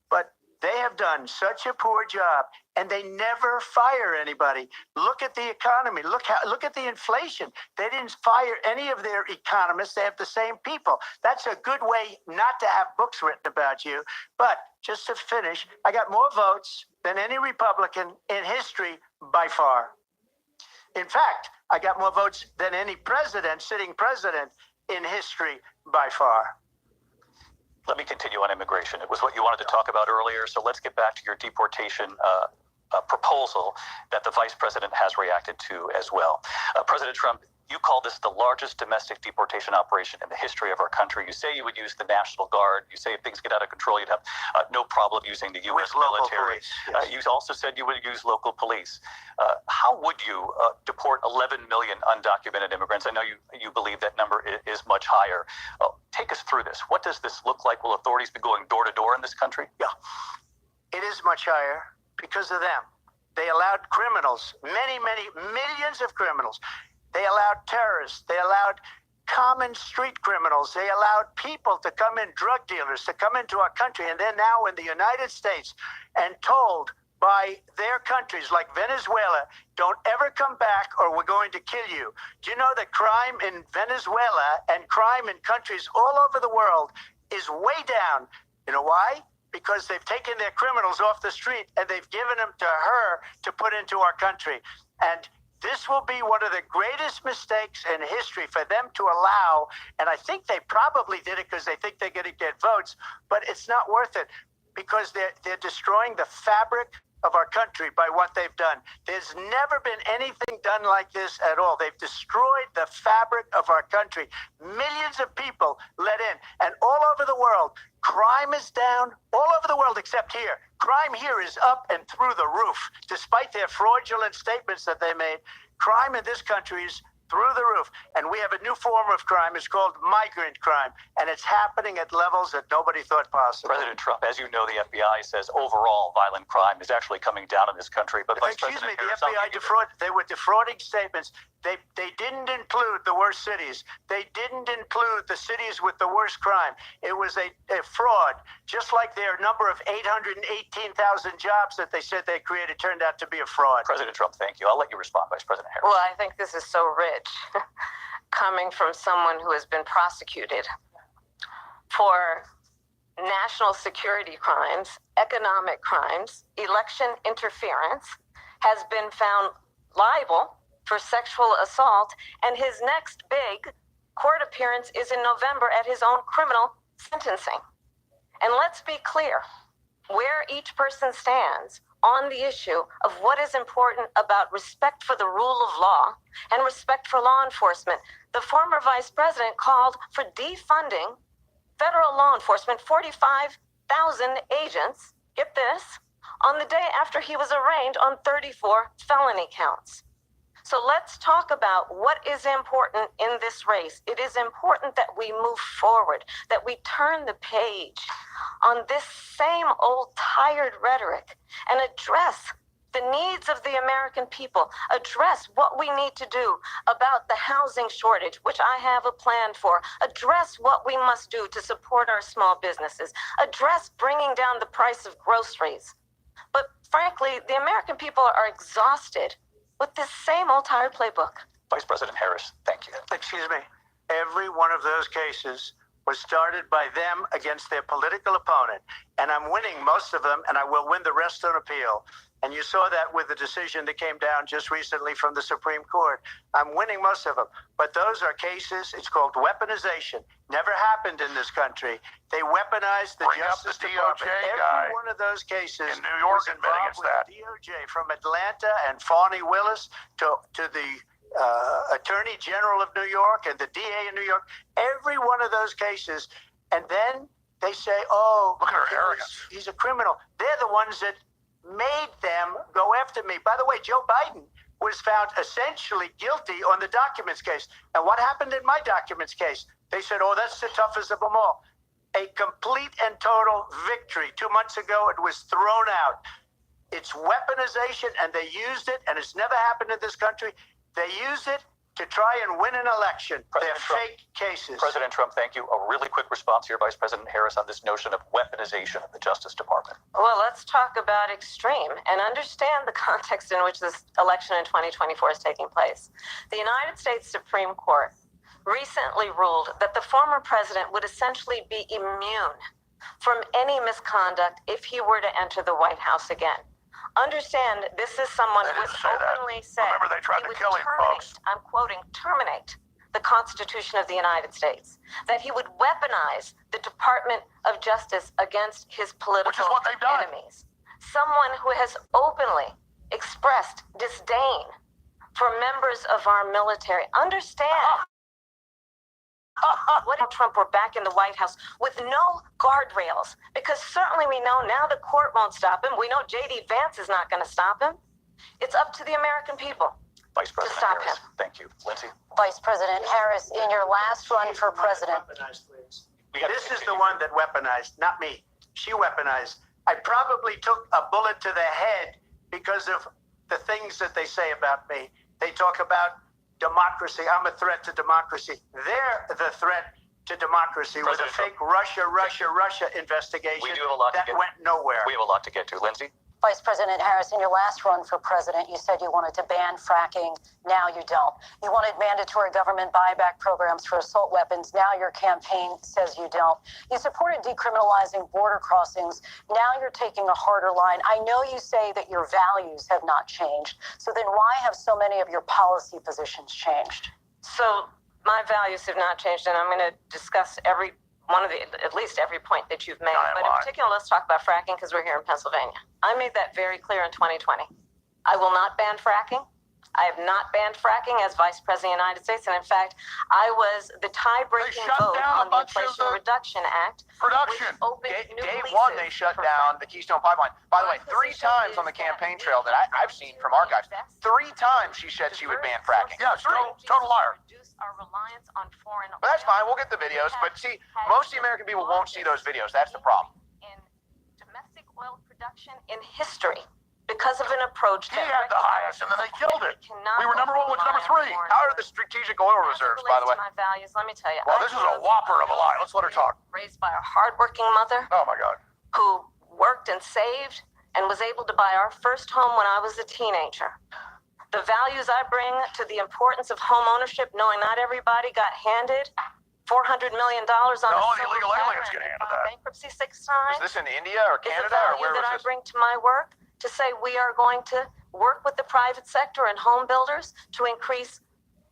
But they have done such a poor job, and they never fire anybody. Look at the economy. Look at the inflation. They didn't fire any of their economists. They have the same people. That's a good way not to have books written about you. But just to finish, I got more votes than any Republican in history by far. In fact, I got more votes than any sitting president in history by far. Let me continue on immigration. It was what you wanted to talk about earlier, so let's get back to your deportation proposal that the vice president has reacted to as well. President Trump, you call this the largest domestic deportation operation in the history of our country. You say you would use the National Guard. You say if things get out of control, you'd have no problem using the U.S. With local military. police, yes. You also said you would use local police. How would you deport 11 million undocumented immigrants? I know you believe that number is much higher. Take us through this. What does this look like? Will authorities be going door to door in this country? Yeah, it is much higher because of them. They allowed criminals, many millions of criminals. They allowed terrorists. They allowed common street criminals. They allowed people to come in, drug dealers, to come into our country. And they're now in the United States and told by their countries like Venezuela, don't ever come back or we're going to kill you. Do you know that crime in Venezuela and crime in countries all over the world is way down? You know why? Because they've taken their criminals off the street and they've given them to her to put into our country. And this will be one of the greatest mistakes in history for them to allow. And I think they probably did it because they think they're going to get votes, but it's not worth it because they're destroying the fabric of our country by what they've done. There's never been anything done like this at all. They've destroyed the fabric of our country. Millions of people let in, and all over the world, crime is down all over the world except here. Crime here is up and through the roof. Despite their fraudulent statements that they made, crime in this country is through the roof. And we have a new form of crime. It's called migrant crime. And it's happening at levels that nobody thought possible. President Trump, as you know, the FBI says overall violent crime is actually coming down in this country. But Vice Excuse me, President the Harris, I'll FBI give you they were defrauding statements. They didn't include the worst cities. They didn't include the cities with the worst crime. It was a fraud, just like their number of 818,000 jobs that they said they created turned out to be a fraud. President Trump, thank you. I'll let you respond, Vice President Harris. Well, I think this is so rich coming from someone who has been prosecuted for national security crimes, economic crimes, election interference, has been found liable for sexual assault, and his next big court appearance is in November at his own criminal sentencing. And let's be clear where each person stands on the issue of what is important about respect for the rule of law and respect for law enforcement. The former vice president called for defunding federal law enforcement, 45,000 agents, get this, on the day after he was arraigned on 34 felony counts. So let's talk about what is important in this race. It is important that we move forward, that we turn the page on this same old tired rhetoric and address the needs of the American people, address what we need to do about the housing shortage, which I have a plan for, address what we must do to support our small businesses, address bringing down the price of groceries. But frankly, the American people are exhausted with this same old tired playbook. Vice President Harris, thank you. Excuse me. Every one of those cases was started by them against their political opponent. And I'm winning most of them, and I will win the rest on appeal. And you saw that with the decision that came down just recently from the Supreme Court. I'm winning most of them. But those are cases, it's called weaponization. Never happened in this country. They weaponized the Bring up Justice the Department. DOJ Every guy one of those cases in New York was admitting involved it's with that. DOJ, from Atlanta and Fani Willis to the Attorney General of New York and the DA in New York. Every one of those cases. And then they say, oh, Look at her arrogance. he's a criminal. They're the ones that made them go after me. By the way, Joe Biden was found essentially guilty on the documents case. And what happened in my documents case? They said, oh, that's the toughest of them all. A complete and total victory. 2 months ago, it was thrown out. It's weaponization, and they used it, and it's never happened in this country. They used it to try and win an election. They're fake cases. President Trump, thank you. A really quick response here, Vice President Harris, on this notion of weaponization of the Justice Department. Well, let's talk about extreme and understand the context in which this election in 2024 is taking place. The United States Supreme Court recently ruled that the former president would essentially be immune from any misconduct if he were to enter the White House again. Understand, this is someone They who didn't has say that. openly said Remember, they tried he to would kill him, terminate, folks. I'm quoting, terminate the Constitution of the United States, that he would weaponize the Department of Justice against his political Which is what they've done. enemies. Someone who has openly expressed disdain for members of our military. Understand. What if Trump were back in the White House with no guardrails? Because certainly we know now the court won't stop him. We know J.D. Vance is not going to stop him. It's up to the American people. Vice President stop Harris, him. thank you. Lindsay? Vice President Harris, in your last run for president, We gotta This is continue. the one that weaponized, not me. She weaponized. I probably took a bullet to the head because of the things that they say about me. They talk about democracy. I'm a threat to democracy. They're the threat to democracy with a President fake Russia investigation We do have a lot to that get- went nowhere. We have a lot to get to. Lindsay? Vice President Harris, in your last run for president, you said you wanted to ban fracking. Now you don't. You wanted mandatory government buyback programs for assault weapons. Now your campaign says you don't. You supported decriminalizing border crossings. Now you're taking a harder line. I know you say that your values have not changed. So then why have so many of your policy positions changed? So my values have not changed, and I'm going to discuss every one of the, at least every point that you've made. But in particular, let's talk about fracking because we're here in Pennsylvania. I made that very clear in 2020. I will not ban fracking. I have not banned fracking as Vice President of the United States. And in fact, I was the tie-breaking They shut vote down a on the bunch of Inflation the Reduction Act, Production. which opened new Day leases one, they shut for down the Keystone Pipeline. By the way, My 3 position times is on the that campaign we trail that I've seen from archives, invest 3 times she said she would ban fracking. Yeah, total liar. Reduce our reliance on foreign But that's oil. fine. We'll get the videos. But see, most of the American people won't see those videos. That's the problem. In domestic oil production in history, because of an approach He that had the highest, and then they killed it. cannot We were number 1 with number 3. How are the strategic oil reserves, by the way? My values, let me tell you. Well, this is a whopper of a lie. Let's let her talk. Raised by a hardworking mother Oh, my God. who worked and saved and was able to buy our first home when I was a teenager. The values I bring to the importance of home ownership, knowing not everybody got handed $400 million on No, a the silver illegal platter aliens and get handed filed that. bankruptcy 6 times. Is this in India or Is a Canada or value where that was I this? bring to my work to say we are going to work with the private sector and home builders to increase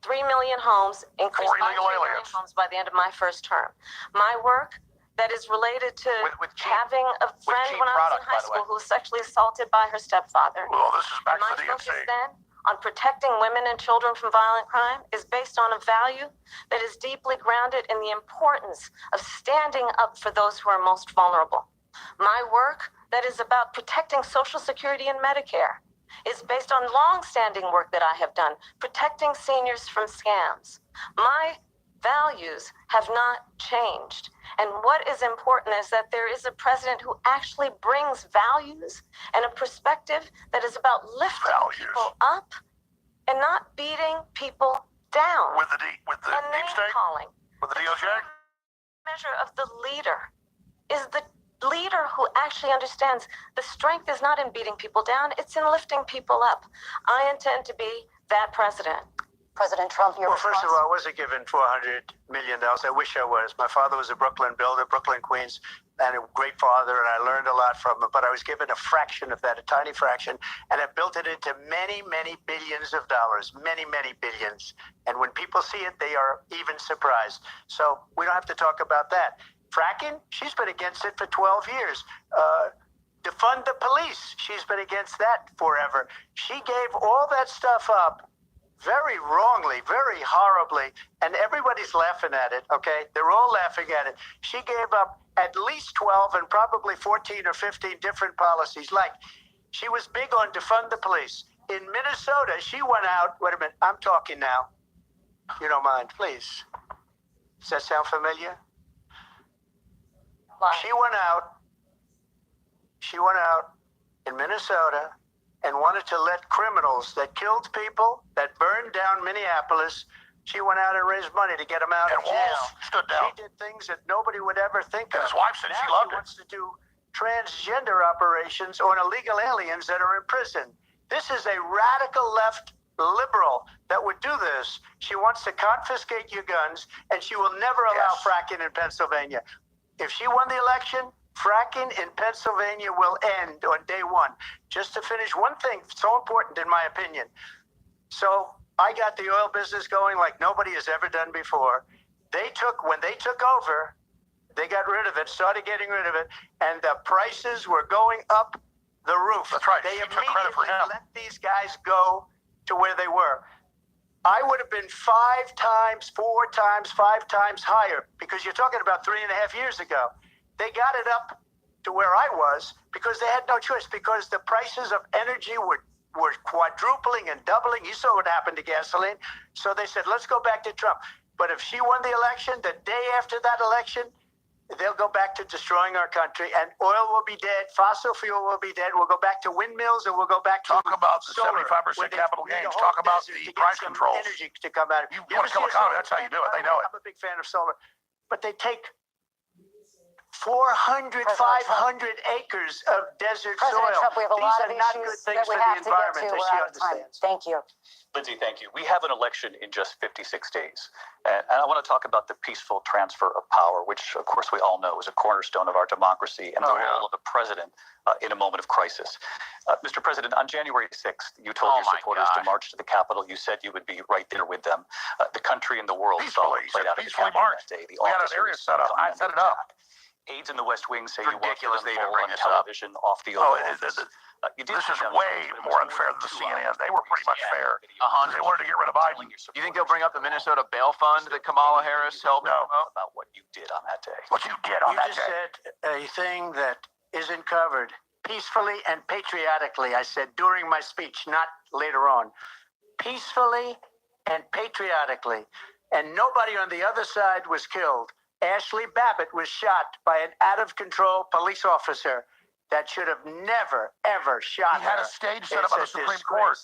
3 million homes, increase For by illegal 3 million aliens. homes by the end of my first term. My work that is related to With cheap- having a friend cheap when I was in product, high by the way. school who was sexually assaulted by her stepfather. Well, this is back My to the focus DNC. then on protecting women and children from violent crime is based on a value that is deeply grounded in the importance of standing up for those who are most vulnerable. My work that is about protecting Social Security and Medicare is based on long-standing work that I have done, protecting seniors from scams. My values have not changed. And what is important is that there is a president who actually brings values and a perspective that is about lifting Values. people up and not beating people down. With the and deep state? calling. With the DOJ? Measure of the leader is the leader who actually understands the strength is not in beating people down, it's in lifting people up. I intend to be that president. President Trump, your Well, first of response? all, I wasn't given $400 million. I wish I was. My father was a Brooklyn builder, Brooklyn, Queens, and a great father, and I learned a lot from him. But I was given a fraction of that, a tiny fraction, and I built it into many, many billions of dollars, many, many billions. And when people see it, they are even surprised. So we don't have to talk about that. Fracking, she's been against it for 12 years. Defund the police, she's been against that forever. She gave all that stuff up very wrongly, very horribly, and everybody's laughing at it, okay? They're all laughing at it. She gave up at least 12 and probably 14 or 15 different policies. Like, she was big on defund the police. In Minnesota, she went out, wait a minute, I'm talking now. You don't mind, please. Does that sound familiar? She went out in Minnesota and wanted to let criminals that killed people, that burned down Minneapolis, she went out and raised money to get them out And of jail. Walls stood down. She did things that nobody would ever think And of. his wife said Now she loved it. wants to do transgender operations on illegal aliens that are in prison. This is a radical left liberal that would do this. She wants to confiscate your guns, and she will never allow Yes. fracking in Pennsylvania. If she won the election, fracking in Pennsylvania will end on day one. Just to finish, one thing so important in my opinion. So I got the oil business going like nobody has ever done before. When they took over, they got rid of it, started getting rid of it, and the prices were going up the roof. That's right. They She took credit for immediately him. let these guys go to where they were. I would have been 5 times, 4 times, 5 times higher, because you're talking about 3.5 years ago. They got it up to where I was because they had no choice, because the prices of energy were quadrupling and doubling. You saw what happened to gasoline. So they said, let's go back to Trump. But if she won the election, the day after that election, they'll go back to destroying our country, and oil will be dead, fossil fuel will be dead, we'll go back to windmills, and we'll go back to Talk about the solar, 75% where they capital need a gains. whole Talk about desert the to get price some controls. energy to come out of it. You You want to kill ever a see a economy, solar that's how you do it. They plant? know it. I'm a big fan of solar. But they take 400, 500 acres of desert President soil. Trump, we have a These lot are of not good issues things that we for the have to get environment, to. as We're she out of time. understands. Thank you. Lindsay, thank you. We have an election in just 56 days. And I want to talk about the peaceful transfer of power, which, of course, we all know is a cornerstone of our democracy and the role of the president in a moment of crisis. Mr. President, on January 6th, you told Oh, your my supporters to gosh. march to the Capitol. You said you would be right there with them. The country and the world saw Peacefully. what He played said out at the peacefully Capitol marched. that day. The We had an officers area set up. coming I under set it up. attack. Aides in the West Wing say you Ridiculous watched they even them bring on this up. television off the Oval Oh, Office. You did this is see them, way but it was more unfair than the 2 CNN. hours They were pretty much before fair. the video. They wanted to get rid of Biden. You think they'll bring up the Minnesota bail fund that Kamala Harris helped No. promote? About what you did on that day. What you did on You that just day. said a thing that isn't covered peacefully and patriotically. I said during my speech, not later on. Peacefully and patriotically. And nobody on the other side was killed. Ashley Babbitt was shot by an out-of-control police officer that should have never, ever shot He had her. a stage set It's up by a the Supreme disgrace. Court.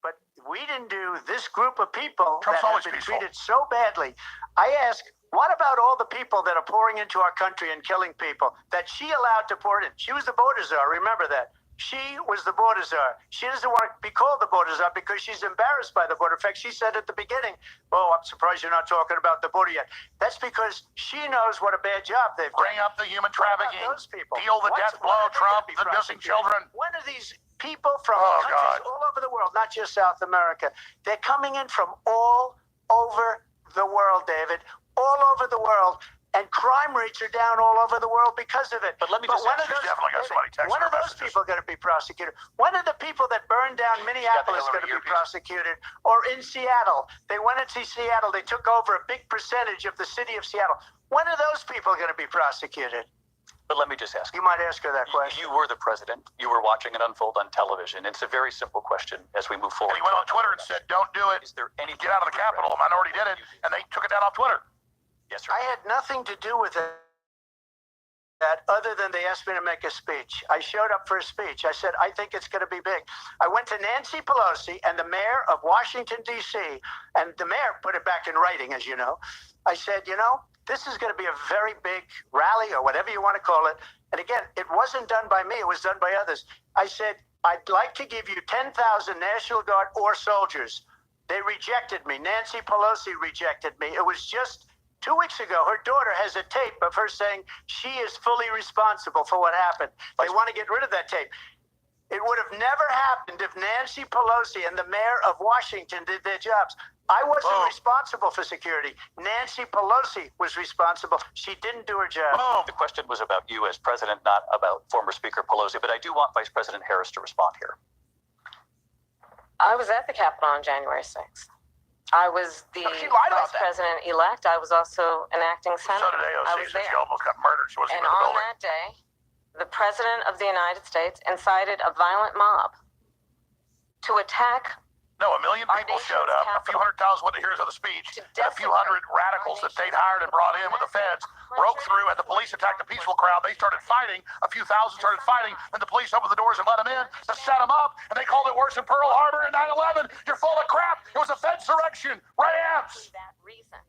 But we didn't do this group of people Trump's that have always been peaceful. treated so badly. I ask, what about all the people that are pouring into our country and killing people that she allowed to pour in? She was the border czar. Remember that. She was the border czar. She doesn't want to be called the border czar because she's embarrassed by the border. In fact, she said at the beginning, "Oh, I'm surprised you're not talking about the border yet." That's because she knows what a bad job they've done. Bring up the human What about trafficking. those people? Deal the What's- death when blow, are they gonna Trump, be the missing prosecuted? children. When are these people from Oh, countries God. all over the world, not just South America? They're coming in from all over the world, David, all over the world. And crime rates are down all over the world because of it. But let me just when ask are you, those, definitely got somebody texting when her are those messages. people going to be prosecuted? When are the people that burned down Minneapolis Hillary going to be earpiece. prosecuted? Or in Seattle? They went into Seattle. They took over a big percentage of the city of Seattle. When are those people going to be prosecuted? But let me just ask You might ask her that question. You were the president. You were watching it unfold on television. It's a very simple question as we move forward. And he went on Twitter and said, "Don't do it. Is there any Get out of the Capitol." A minority did it, and they took it down off Twitter. Yes, sir. I had nothing to do with that other than they asked me to make a speech. I showed up for a speech. I said, I think it's going to be big. I went to Nancy Pelosi and the mayor of Washington, D.C., and the mayor put it back in writing, as you know. I said, this is going to be a very big rally or whatever you want to call it. And again, it wasn't done by me. It was done by others. I said, I'd like to give you 10,000 National Guard or soldiers. They rejected me. Nancy Pelosi rejected me. It was just 2 weeks ago. Her daughter has a tape of her saying she is fully responsible for what happened. They want to get rid of that tape. It would have never happened if Nancy Pelosi and the mayor of Washington did their jobs. I wasn't Boom. responsible for security. Nancy Pelosi was responsible. She didn't do her job. Boom. The question was about you as president, not about former Speaker Pelosi. But I do want Vice President Harris to respond here. I was at the Capitol on January 6th. I was the No, she lied about vice that. president-elect. I was also an acting senator. So did I AOC, was so there. she almost got murdered. She wasn't And even in the on building. that day, the President of the United States incited a violent mob to attack. No, 1 million Our people nation's showed up. A few capital. hundred thousand went to hear the speech. To And a few hundred desecrate radicals our that they'd nation's hired and brought in with the feds broke through, and the police attacked a peaceful crowd. They started fighting. A few thousand started fighting, and the police opened the doors and let them in to set them up. And they called it worse than Pearl Harbor and 9/11. You're full of crap. It was a Fed surrection. Ray Epps. For that reason.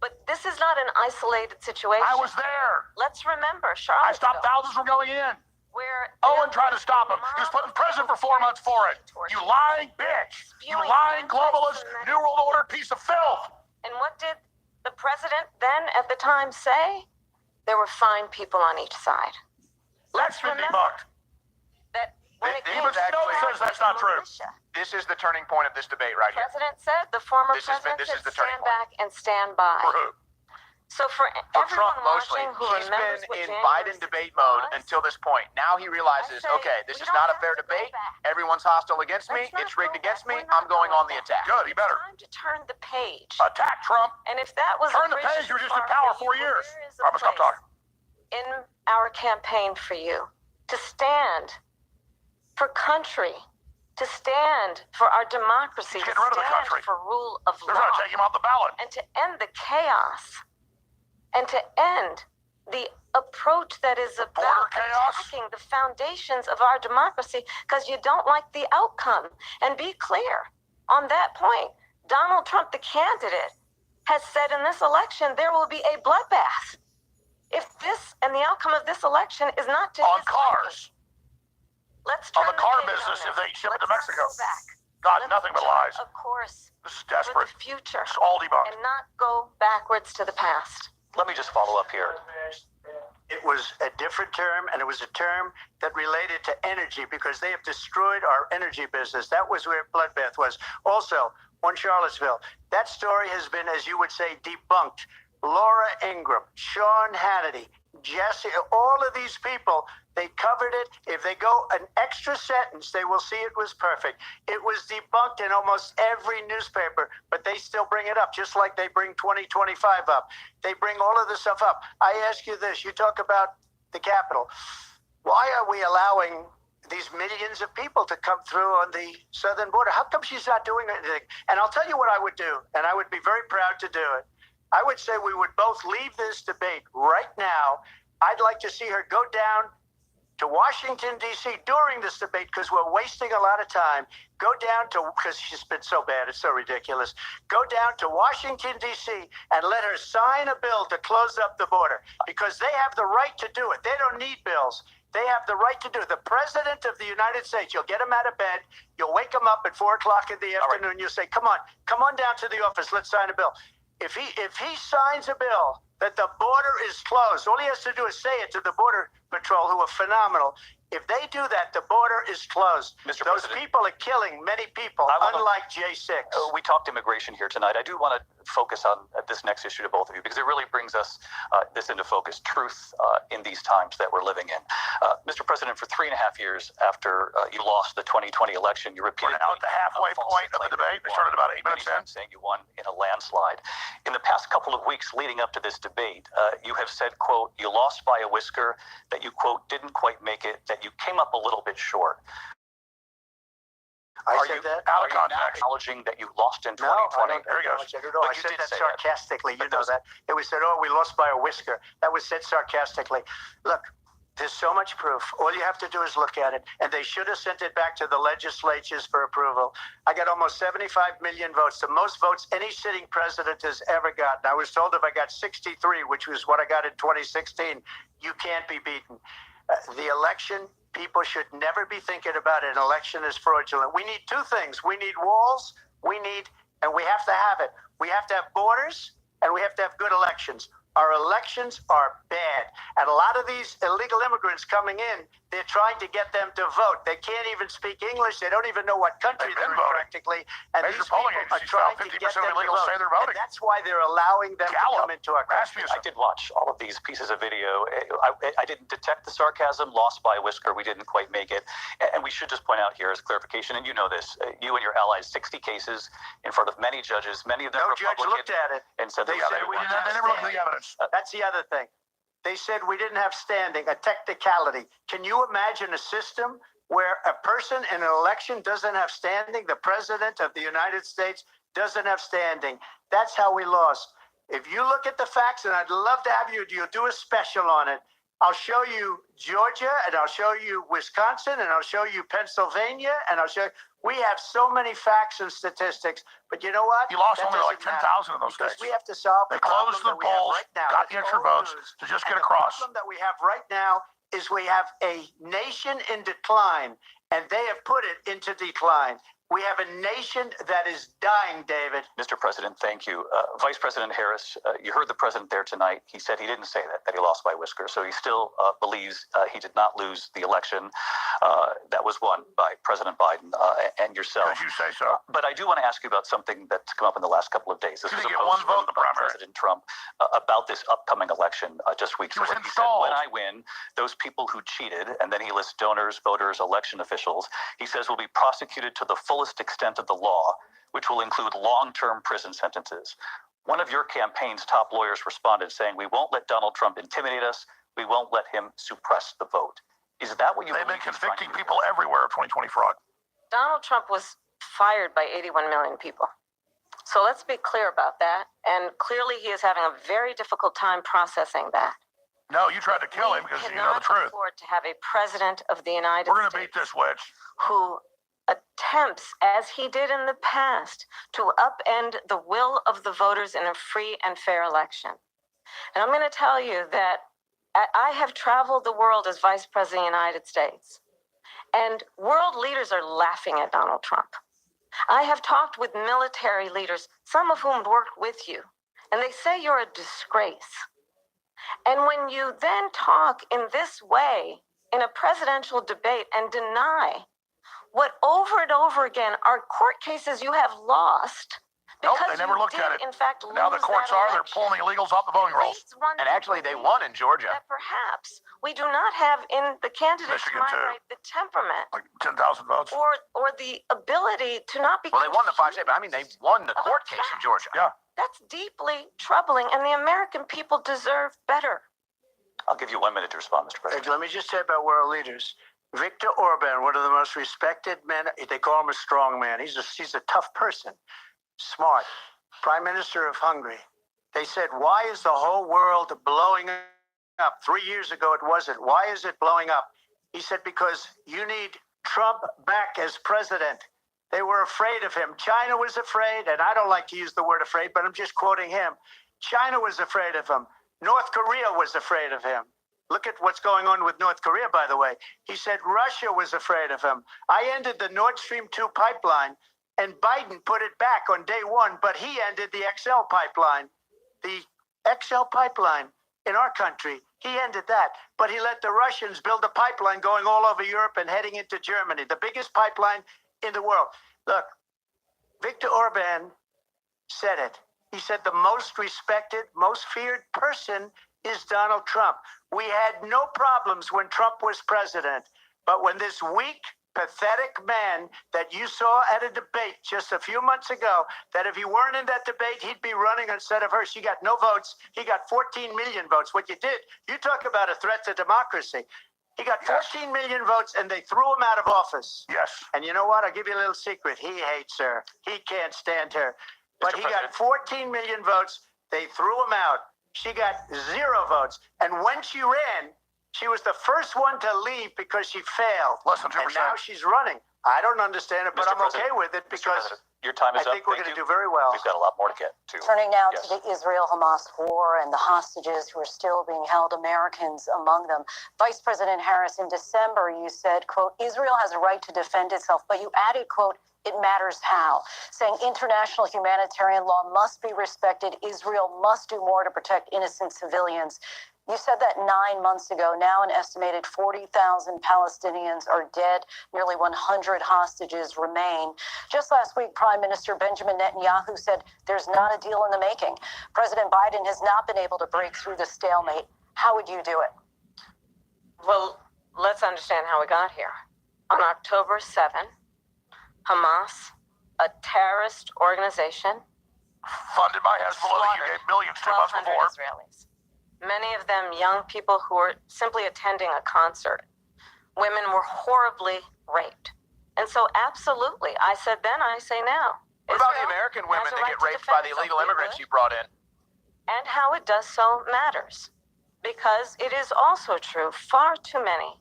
But this is not an isolated situation. I was there. Let's remember I Charlottesville, stopped thousands from going in. where Owen tried to stop him. He was put in prison for 4 months for it. You lying bitch. You lying globalist, New World Order piece of filth. And what did the president then at the time say? There were fine people on each side. That's been remember debunked. that when it came Even to Snowden the says that's not true. militia, This is the turning point of this debate right the here. president said, the former This is president the said, turning stand point. back and stand by. For who? So for everyone Trump mostly, watching who he's remembers been what in January Biden 6th debate mode was, until this point. Now he realizes, I say, okay, this we is don't not a have fair to go debate. back. Everyone's hostile against me. Let's not It's rigged go against back. me. We're not I'm going on the back. attack. Good, he better. Time to turn the page. Attack Trump. And if that was Turn a the bridge page. You were too just in far power for 4 you, years. there is a I'm gonna stop place talking. in our campaign for you to stand for country, to stand for our democracy, He's to getting rid of the stand country. for rule of They're law, going to take him off the ballot. and to end the chaos, and to end the approach that is border about chaos? attacking the foundations of our democracy because you don't like the outcome. And be clear on that point. Donald Trump, the candidate, has said in this election there will be a bloodbath if this and the outcome of this election is not to On his cars. liking. Let's On turn the car page on business if this. they ship it to Let's Mexico. go back. God, Let's nothing but chart lies. a course This is for desperate. the future It's all debunked. and not go backwards to the past. Let me just follow up here. It was a different term, and it was a term that related to energy because they have destroyed our energy business. That was where Bloodbath was. Also, on Charlottesville, that story has been, as you would say, debunked Laura Ingraham, Sean Hannity, Jesse, all of these people, they covered it. If they go an extra sentence, they will see it was perfect. It was debunked in almost every newspaper, but they still bring it up, just like they bring 2025 up. They bring all of this stuff up. I ask you this, you talk about the Capitol. Why are we allowing these millions of people to come through on the southern border? How come she's not doing anything? And I'll tell you what I would do, and I would be very proud to do it. I would say we would both leave this debate right now. I'd like to see her go down to Washington, D.C. during this debate, because we're wasting a lot of time. Go down to, because she's been so bad, it's so ridiculous. Go down to Washington, D.C. and let her sign a bill to close up the border, because they have the right to do it. They don't need bills. They have the right to do it. The President of the United States, you'll get him out of bed, you'll wake him up at 4 o'clock in the afternoon, you'll say, come on down to the office, let's sign a bill. If he signs a bill that the border is closed, all he has to do is say it to the Border Patrol, who are phenomenal. If they do that, the border is closed. Mr. Those President, people are killing many people, unlike J6. We talked immigration here tonight. I do want to focus on this next issue to both of you, because it really brings us this into focus, truth in these times that we're living in. Mr. President, for 3.5 years after you lost the 2020 election, you repeatedly... We're now at the halfway point of the debate. We started about 8 minutes in. Saying you won in a landslide. In the past couple of weeks leading up to this debate, you have said, quote, you lost by a whisker, that you, quote, didn't quite make it, that you came up a little bit short. I Are said you, that? are you now acknowledging that you lost in 2020? No, I don't There he goes. acknowledge that at all. But I you said did that say that. sarcastically. But You know that. It was said, oh, we lost by a whisker. That was said sarcastically. Look, there's so much proof. All you have to do is look at it. And they should have sent it back to the legislatures for approval. I got almost 75 million votes, the most votes any sitting president has ever gotten. I was told if I got 63, which was what I got in 2016, you can't be beaten. The election, people should never be thinking about an election as fraudulent. We need two things. We need walls, and we have to have it. We have to have borders, and we have to have good elections. Our elections are bad. And a lot of these illegal immigrants coming in, they're trying to get them to vote. They can't even speak English. They don't even know what country they're in practically. And Major these people polling are agencies found trying to 50% get of them to illegals vote. say they're voting. And that's why they're allowing them to come into our country. I did watch all of these pieces of video. I didn't detect the sarcasm, lost by a whisker. We didn't quite make it. And we should just point out here as clarification, and you know this, you and your allies, 60 cases in front of many judges, many of them No judge Republican, looked at it. and said They said we didn't They never looked at the evidence. That's the other thing. They said we didn't have standing, a technicality. Can you imagine a system where a person in an election doesn't have standing? The president of the United States doesn't have standing. That's how we lost. If you look at the facts, and I'd love to have you do a special on it, I'll show you Georgia, and I'll show you Wisconsin, and I'll show you Pennsylvania, and I'll show you. We have so many facts and statistics, but you know what? You lost That only like doesn't 10,000 matter, in those because states. we have to solve They the problem closed the that we have polls, right now. got the That's extra old votes news. to just And get across. The problem that we have right now is we have a nation in decline, and they have put it into decline. We have a nation that is dying, David. Mr. President, thank you. Vice President Harris, you heard the president there tonight. He said he didn't say that he lost by a whisker. So he still believes he did not lose the election that was won by President Biden and yourself. Because you say so. But I do want to ask you about something that's come up in the last couple of days. This You was didn't a get one post vote in the from primary. President Trump about this upcoming election just weeks He was ago. He said, installed. when I win, those people who cheated, and then he lists donors, voters, election officials, he says will be prosecuted to the fullest extent of the law, which will include long-term prison sentences. One of your campaign's top lawyers responded saying, we won't let Donald Trump intimidate us. We won't let him suppress the vote. Is that what you They've been believe he's trying convicting to do? people everywhere of 2020 fraud. Donald Trump was fired by 81 million people. So let's be clear about that. And clearly he is having a very difficult time processing that. No, you tried to kill him because you know the We cannot truth. afford to have a president of the United We're going to States beat this witch. who attempts, as he did in the past, to upend the will of the voters in a free and fair election. And I'm going to tell you that I have traveled the world as Vice President of the United States, and world leaders are laughing at Donald Trump. I have talked with military leaders, some of whom worked with you, and they say you're a disgrace. And when you then talk in this way in a presidential debate and deny what over and over again are court cases you have lost Nope, Because they never you looked at did, it. in fact, Now the lose courts that are, they're election. pulling the illegals off the voting rolls. Leads one And to actually, they believe won in Georgia. that perhaps we do not have in the candidates, to Michigan, my too. right, the temperament Like 10,000 votes. or the ability to not be Well, they won the 5 states, but I mean, they won the About court case in facts. Georgia. Yeah. That's deeply troubling, and the American people deserve better. I'll give you 1 minute to respond, Mr. Hey, President. let me just say about world leaders. Viktor Orban, one of the most respected men, they call him a strong man. He's a tough person, smart. Prime Minister of Hungary. They said, why is the whole world blowing up? 3 years ago, it wasn't. Why is it blowing up? He said, because you need Trump back as president. They were afraid of him. China was afraid, and I don't like to use the word afraid, but I'm just quoting him. China was afraid of him. North Korea was afraid of him. Look at what's going on with North Korea, by the way. He said Russia was afraid of him. I ended the Nord Stream 2 pipeline, and Biden put it back on day one, but he ended the XL pipeline. The XL pipeline in our country, he ended that. But he let the Russians build a pipeline going all over Europe and heading into Germany, the biggest pipeline in the world. Look, Viktor Orban said it. He said the most respected, most feared person is Donald Trump. We had no problems when Trump was president, but when this weak, pathetic man that you saw at a debate just a few months ago, that if he weren't in that debate, he'd be running instead of her. She got no votes. He got 14 million votes. What you did, you talk about a threat to democracy. He got 14 million votes, and they threw him out of office. Yes. And you know what? I'll give you a little secret. He hates her. He can't stand her. But he got 14 million votes. They threw him out. She got 0 votes. And when she ran, she was the first one to leave because she failed. Less than 2%. And now she's running. I don't understand it, but Mr. I'm okay President, with it Mr. because President, your time is I up. think we're Thank going to you. do very well. We've got a lot more to get to. Turning now Yes. to the Israel-Hamas war and the hostages who are still being held, Americans among them. Vice President Harris, in December, you said, quote, Israel has a right to defend itself, but you added, quote, it matters how, saying international humanitarian law must be respected. Israel must do more to protect innocent civilians. You said that 9 months ago. Now an estimated 40,000 Palestinians are dead. Nearly 100 hostages remain. Just last week, Prime Minister Benjamin Netanyahu said there's not a deal in the making. President Biden has not been able to break through the stalemate. How would you do it? Well, let's understand how we got here. On October 7, Hamas, a terrorist organization, Funded by Hezbollah that you gave millions to months 1,200 before. Israelis. Many of them young people who were simply attending a concert. Women were horribly raped. And so, absolutely, I said then, I say now. What about the Israel American has women a that right get to raped by defend the itself. illegal We immigrants would. you brought in? And how it does so matters. Because it is also true, far too many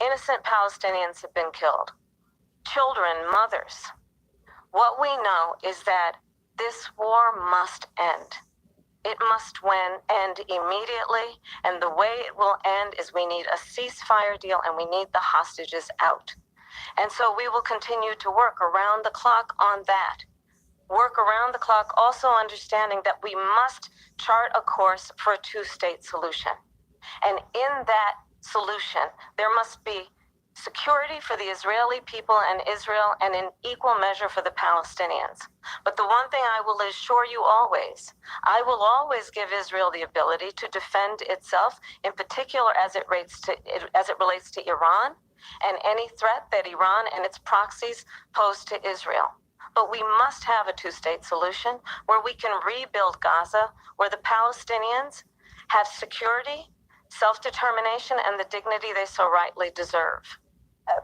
innocent Palestinians have been killed. Children, mothers. What we know is that this war must end. It must end immediately, and the way it will end is we need a ceasefire deal and we need the hostages out. And so we will continue to work around the clock on that. Work around the clock, also understanding that we must chart a course for a two-state solution. And in that solution, there must be security for the Israeli people and Israel, and in equal measure for the Palestinians. But the one thing I will assure you always, I will always give Israel the ability to defend itself, in particular as it relates to Iran and any threat that Iran and its proxies pose to Israel. But we must have a two-state solution where we can rebuild Gaza, where the Palestinians have security, self-determination, and the dignity they so rightly deserve.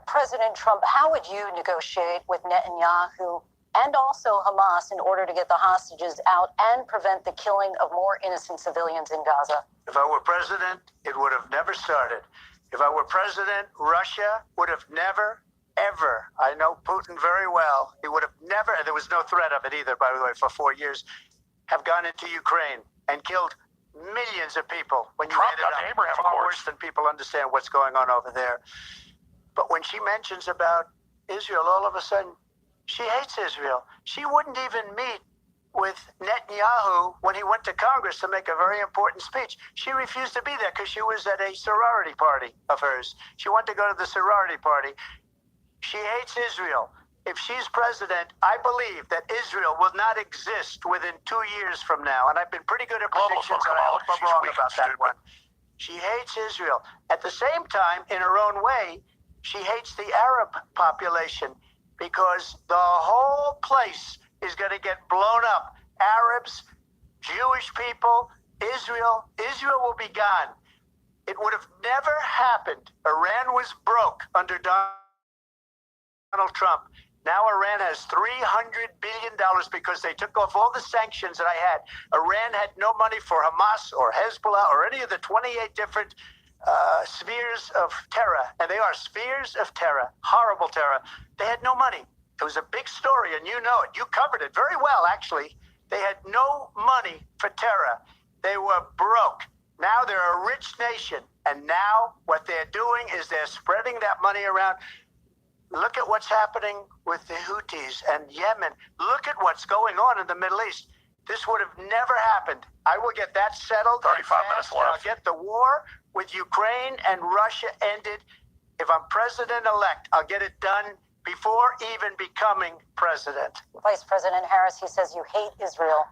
President Trump, how would you negotiate with Netanyahu and also Hamas in order to get the hostages out and prevent the killing of more innocent civilians in Gaza? If I were president, it would have never started. If I were president, Russia would have never, ever, I know Putin very well, he would have never, and there was no threat of it either, by the way, for 4 years, have gone into Ukraine and killed millions of people. When you Trump add it got up, to Abraham far Accords. worse than people understand what's going on over there. But when she mentions about Israel, all of a sudden, she hates Israel. She wouldn't even meet with Netanyahu when he went to Congress to make a very important speech. She refused to be there because she was at a sorority party of hers. She wanted to go to the sorority party. She hates Israel. if she's president, I believe that Israel will not exist within 2 years from now. And I've been pretty good at predictions, and I hope I'm wrong about that one. She hates Israel. At the same time, in her own way, she hates the Arab population because the whole place is going to get blown up. Arabs, Jewish people, Israel will be gone. It would have never happened. Iran was broke under Donald Trump. Now Iran has $300 billion because they took off all the sanctions that I had. Iran had no money for Hamas or Hezbollah or any of the 28 different spheres of terror. And they are spheres of terror, horrible terror. They had no money. It was a big story, and you know it. You covered it very well, actually. They had no money for terror. They were broke. Now they're a rich nation. And now what they're doing is they're spreading that money around. Look at what's happening with the Houthis and Yemen. Look at what's going on in the Middle East. This would have never happened. I will get that settled. 35 minutes left. I'll get the war with Ukraine and Russia ended. If I'm president-elect, I'll get it done before even becoming president. Vice President Harris, he says you hate Israel.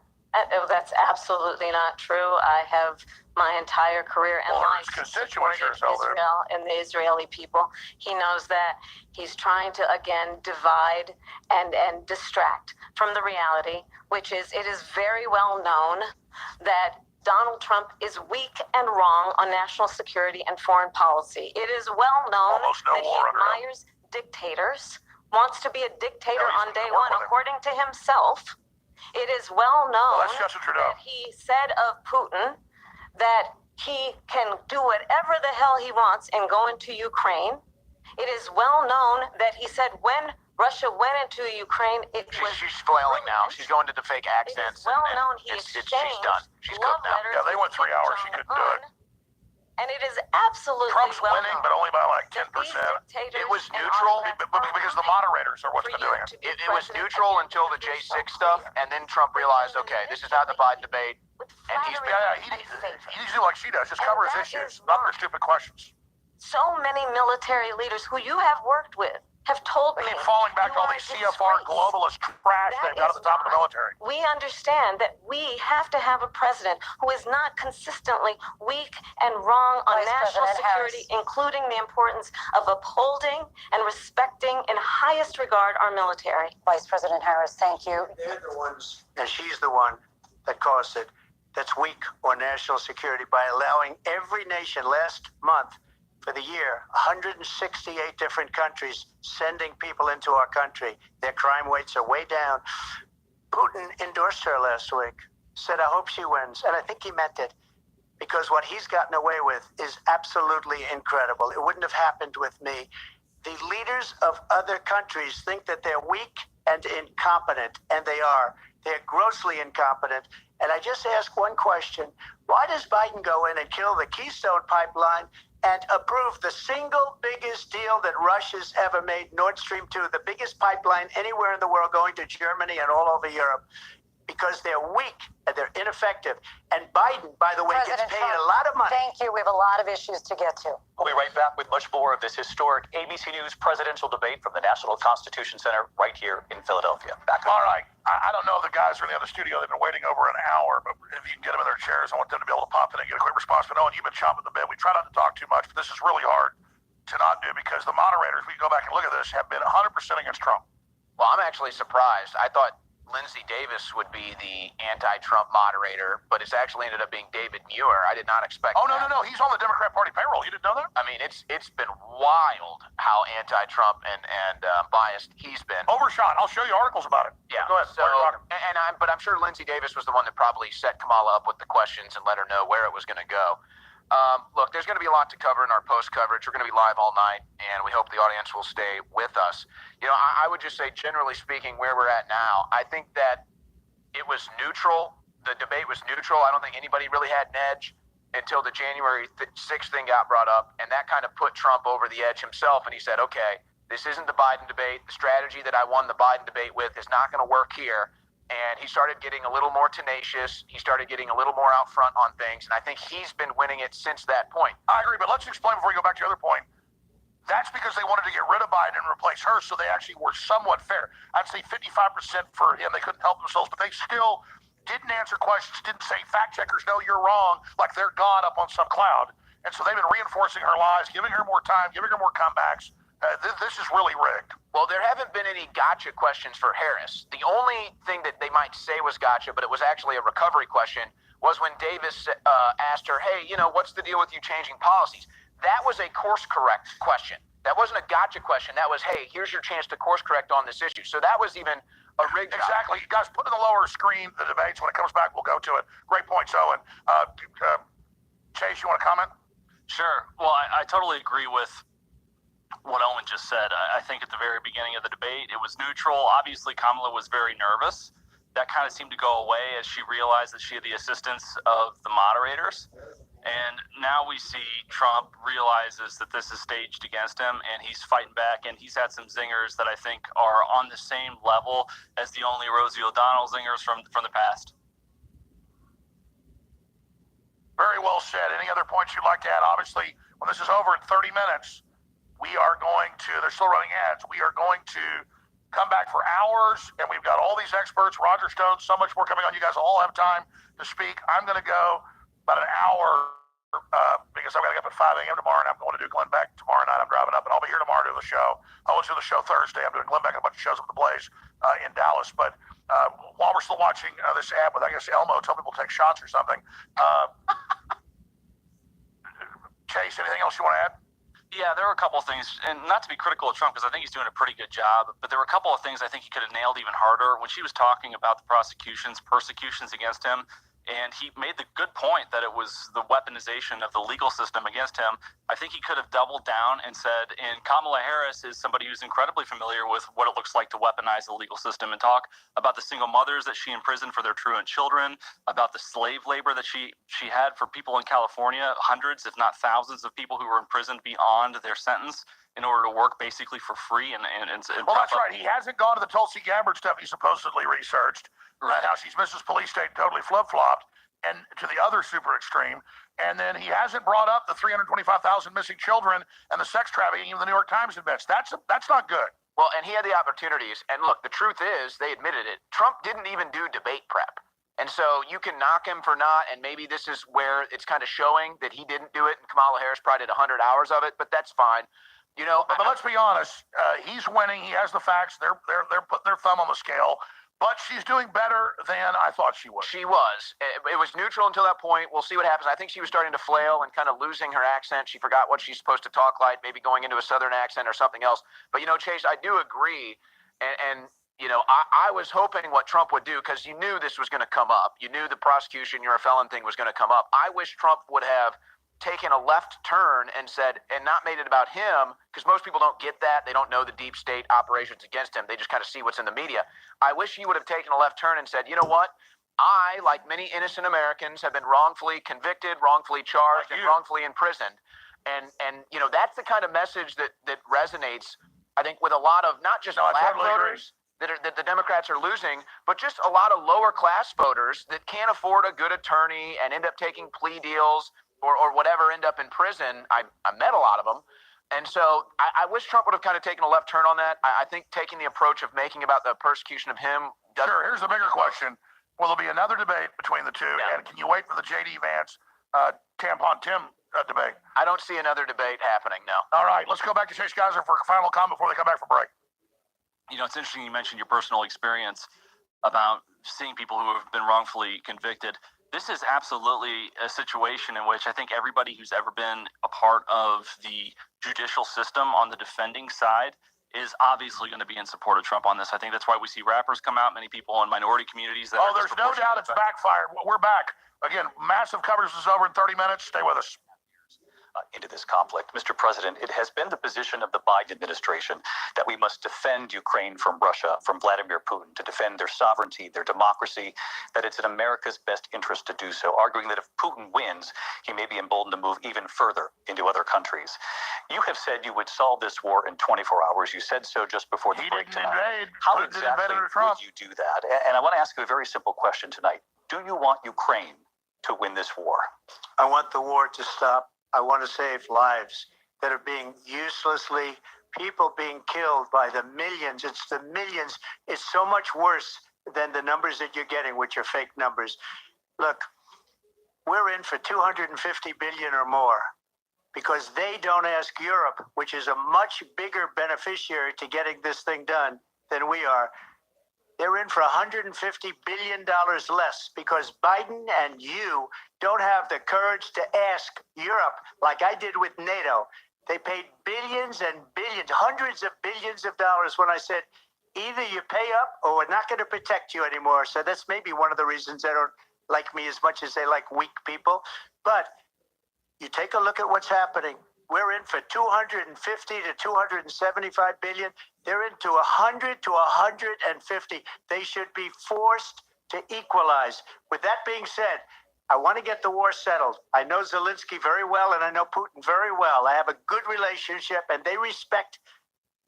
That's absolutely not true. I have my entire career and Well, life his constituents are so there. Israel and the Israeli people. He knows that he's trying to, again, divide and distract from the reality, which is it is very well known that Donald Trump is weak and wrong on national security and foreign policy. It is well known Almost no that he war under him. admires dictators, wants to be a dictator Yeah, he's on day gonna work one, with him. according to himself. It is well known Well, that's Justin Trudeau. that he said of Putin that he can do whatever the hell he wants and go into Ukraine. It is well known that he said when Russia went into Ukraine, it was She's flailing now. brilliant. She's going to fake It accents. is well and known he she's exchanged done. She's love cooked now. letters Yeah, they went with 3 hours. She Kim couldn't do it. Jong-un. And it is absolutely Trump's well winning, known but only by like that 10%. these dictators It was and neutral autocrats are Because the hoping moderators are what's for been you doing it. to be It was president neutral again until the because J6 you're so stuff, clear. and then Trump realized, okay, this is not the Biden debate. With And he's flattery Yeah, and favor. he needs to do like she does. Just And cover his that issues, is not wrong. their stupid questions. So many military leaders who you have worked with have told They me keep falling back to you all are these a CFR disgrace. globalist trash That they've got at is the top of the why military. we understand that we have to have a president who is not consistently weak and wrong on Vice national President security, Harris. including the importance of upholding and respecting in highest regard our military. Vice President Harris, thank you. They're the ones, and she's the one that caused it, that's weak on national security by allowing every nation last month for the year, 168 different countries sending people into our country. Their crime rates are way down. Putin endorsed her last week, said, I hope she wins. And I think he meant it because what he's gotten away with is absolutely incredible. It wouldn't have happened with me. The leaders of other countries think that they're weak and incompetent, and they are. They're grossly incompetent. And I just ask one question. Why does Biden go in and kill the Keystone Pipeline and approve the single biggest deal that Russia's ever made, Nord Stream 2, the biggest pipeline anywhere in the world going to Germany and all over Europe? Because they're weak and they're ineffective. And Biden, by the way, President gets paid Trump, a lot of money. Thank you. We have a lot of issues to get to. We'll be right back with much more of this historic ABC News presidential debate from the National Constitution Center right here in Philadelphia. Back All right. I don't know. The guys are in the other studio. They've been waiting over an hour, but if you can get them in their chairs, I want them to be able to pop in and get a quick response. But Owen, you've been chomping the bit. We try not to talk too much, but this is really hard to not do because the moderators, we can go back and look at this, have been 100% against Trump. Well, I'm actually surprised. I thought Lindsey Davis would be the anti-Trump moderator, but it's actually ended up being David Muir. I did not expect Oh, that. no. He's on the Democrat Party payroll. You didn't know that? I mean, it's been wild how anti-Trump and biased he's been. Overshot. I'll show you articles about it. Yeah. Go ahead. So, While you're talking. but I'm sure Lindsey Davis was the one that probably set Kamala up with the questions and let her know where it was going to go. Look, there's going to be a lot to cover in our post coverage. We're going to be live all night, and we hope the audience will stay with us. You know, I would just say, generally speaking, where we're at now, I think that it was neutral. The debate was neutral. I don't think anybody really had an edge until the January 6th thing got brought up, and that kind of put Trump over the edge himself, and he said, okay, this isn't the Biden debate. The strategy that I won the Biden debate with is not going to work here. And he started getting a little more tenacious. He started getting a little more out front on things. And I think he's been winning it since that point. I agree, but let's explain before we go back to your other point. That's because they wanted to get rid of Biden and replace her, so they actually were somewhat fair. I'd say 55% for him. They couldn't help themselves, but they still didn't answer questions, didn't say, fact checkers, no, you're wrong, like they're God up on some cloud. And so they've been reinforcing her lies, giving her more time, giving her more comebacks. This is really rigged. Well, there haven't been any gotcha questions for Harris. The only thing that they might say was gotcha, but it was actually a recovery question, was when Davis asked her, hey, what's the deal with you changing policies? That was a course correct question. That wasn't a gotcha question. That was, hey, here's your chance to course correct on this issue. So that was even a rigged. Exactly. You guys put in the lower screen the debates. When it comes back, we'll go to it. Great points, Owen. Chase, you want to comment? Sure. Well, I totally agree with what Owen just said. I think at the very beginning of the debate, it was neutral. Obviously, Kamala was very nervous. That kind of seemed to go away as she realized that she had the assistance of the moderators. And now we see Trump realizes that this is staged against him, and he's fighting back, and he's had some zingers that I think are on the same level as the only Rosie O'Donnell zingers from the past. Very well said. Any other points you'd like to add? Obviously, when this is over in 30 minutes, we are going to, they're still running ads, we are going to come back for hours, and we've got all these experts, Roger Stone, so much more coming on. You guys all have time to speak. I'm going to go about an hour because I've got to get up at 5 a.m. tomorrow, and I'm going to do Glenn Beck tomorrow night. I'm driving up, and I'll be here tomorrow doing the show. I will do the show Thursday. I'm doing Glenn Beck and a bunch of shows up at the Blaze in Dallas. But while we're still watching this ad with, I guess, Elmo, tell people to take shots or something. Chase, anything else you want to add? Yeah, there were a couple of things, and not to be critical of Trump, because I think he's doing a pretty good job, but there were a couple of things I think he could have nailed even harder. When she was talking about the persecutions against him, and he made the good point that it was the weaponization of the legal system against him, I think he could have doubled down and said, and Kamala Harris is somebody who's incredibly familiar with what it looks like to weaponize the legal system, and talk about the single mothers that she imprisoned for their truant children, about the slave labor that she had for people in California, hundreds, if not thousands of people who were imprisoned beyond their sentence in order to work basically for free. And well, that's right. He hasn't gone to the Tulsi Gabbard stuff he supposedly researched. Right. How she's Mrs. Police State totally flip-flopped, and to the other super extreme. And then he hasn't brought up the 325,000 missing children and the sex trafficking the New York Times admits. That's not good. Well, and he had the opportunities. And look, the truth is, they admitted it. Trump didn't even do debate prep. And so you can knock him for not, and maybe this is where it's kind of showing that he didn't do it, and Kamala Harris probably did 100 hours of it, but that's fine. But let's be honest. He's winning. He has the facts. They're putting their thumb on the scale. But she's doing better than I thought she would. She was. It was neutral until that point. We'll see what happens. I think she was starting to flail and kind of losing her accent. She forgot what she's supposed to talk like, maybe going into a Southern accent or something else. But, Chase, I do agree. And I was hoping what Trump would do, because you knew this was going to come up. You knew the prosecution, you're a felon thing was going to come up. I wish Trump would have taken a left turn and not made it about him, because most people don't get that. They don't know the deep state operations against him. They just kind of see what's in the media. I wish he would have taken a left turn and said, you know what? I, like many innocent Americans, have been wrongfully convicted, wrongfully charged, and wrongfully imprisoned. And that's the kind of message that resonates, I think, with a lot of not just black voters that the Democrats are losing, but just a lot of lower class voters that can't afford a good attorney and end up taking plea deals or whatever, end up in prison. I met a lot of them. And so I wish Trump would have kind of taken a left turn on that. I think taking the approach of making about the persecution of him. Sure, here's the bigger question. Will there be another debate between the two? Yeah. And can you wait for the J.D. Vance, Tampon Tim debate? I don't see another debate happening, no. All right, let's go back to Chase Geiser for a final comment before they come back from break. It's interesting you mentioned your personal experience about seeing people who have been wrongfully convicted. This is absolutely a situation in which I think everybody who's ever been a part of the judicial system on the defending side is obviously going to be in support of Trump on this. I think that's why we see rappers come out, many people in minority communities. There's no doubt it's backfired. We're back. Again, massive coverage is over in 30 minutes. Stay with us. Into this conflict. Mr. President, it has been the position of the Biden administration that we must defend Ukraine from Russia, from Vladimir Putin, to defend their sovereignty, their democracy, that it's in America's best interest to do so, arguing that if Putin wins, he may be emboldened to move even further into other countries. You have said you would solve this war in 24 hours. You said so just before the break tonight. How exactly would you do that? And I want to ask you a very simple question tonight. Do you want Ukraine to win this war? I want the war to stop. I want to save lives. that are being uselessly, people being killed by the millions. It's the millions. It's so much worse than the numbers that you're getting, which are fake numbers. Look, we're in for 250 billion or more because they don't ask Europe, which is a much bigger beneficiary to getting this thing done than we are. They're in for $150 billion less because Biden and you don't have the courage to ask Europe like I did with NATO. They paid billions and billions, hundreds of billions of dollars when I said, either you pay up or we're not going to protect you anymore. So that's maybe one of the reasons they don't like me as much as they like weak people. But you take a look at what's happening. We're in for 250 to 275 billion. They're into 100 to 150. They should be forced to equalize. With that being said, I want to get the war settled. I know Zelensky very well, and I know Putin very well. I have a good relationship, and they respect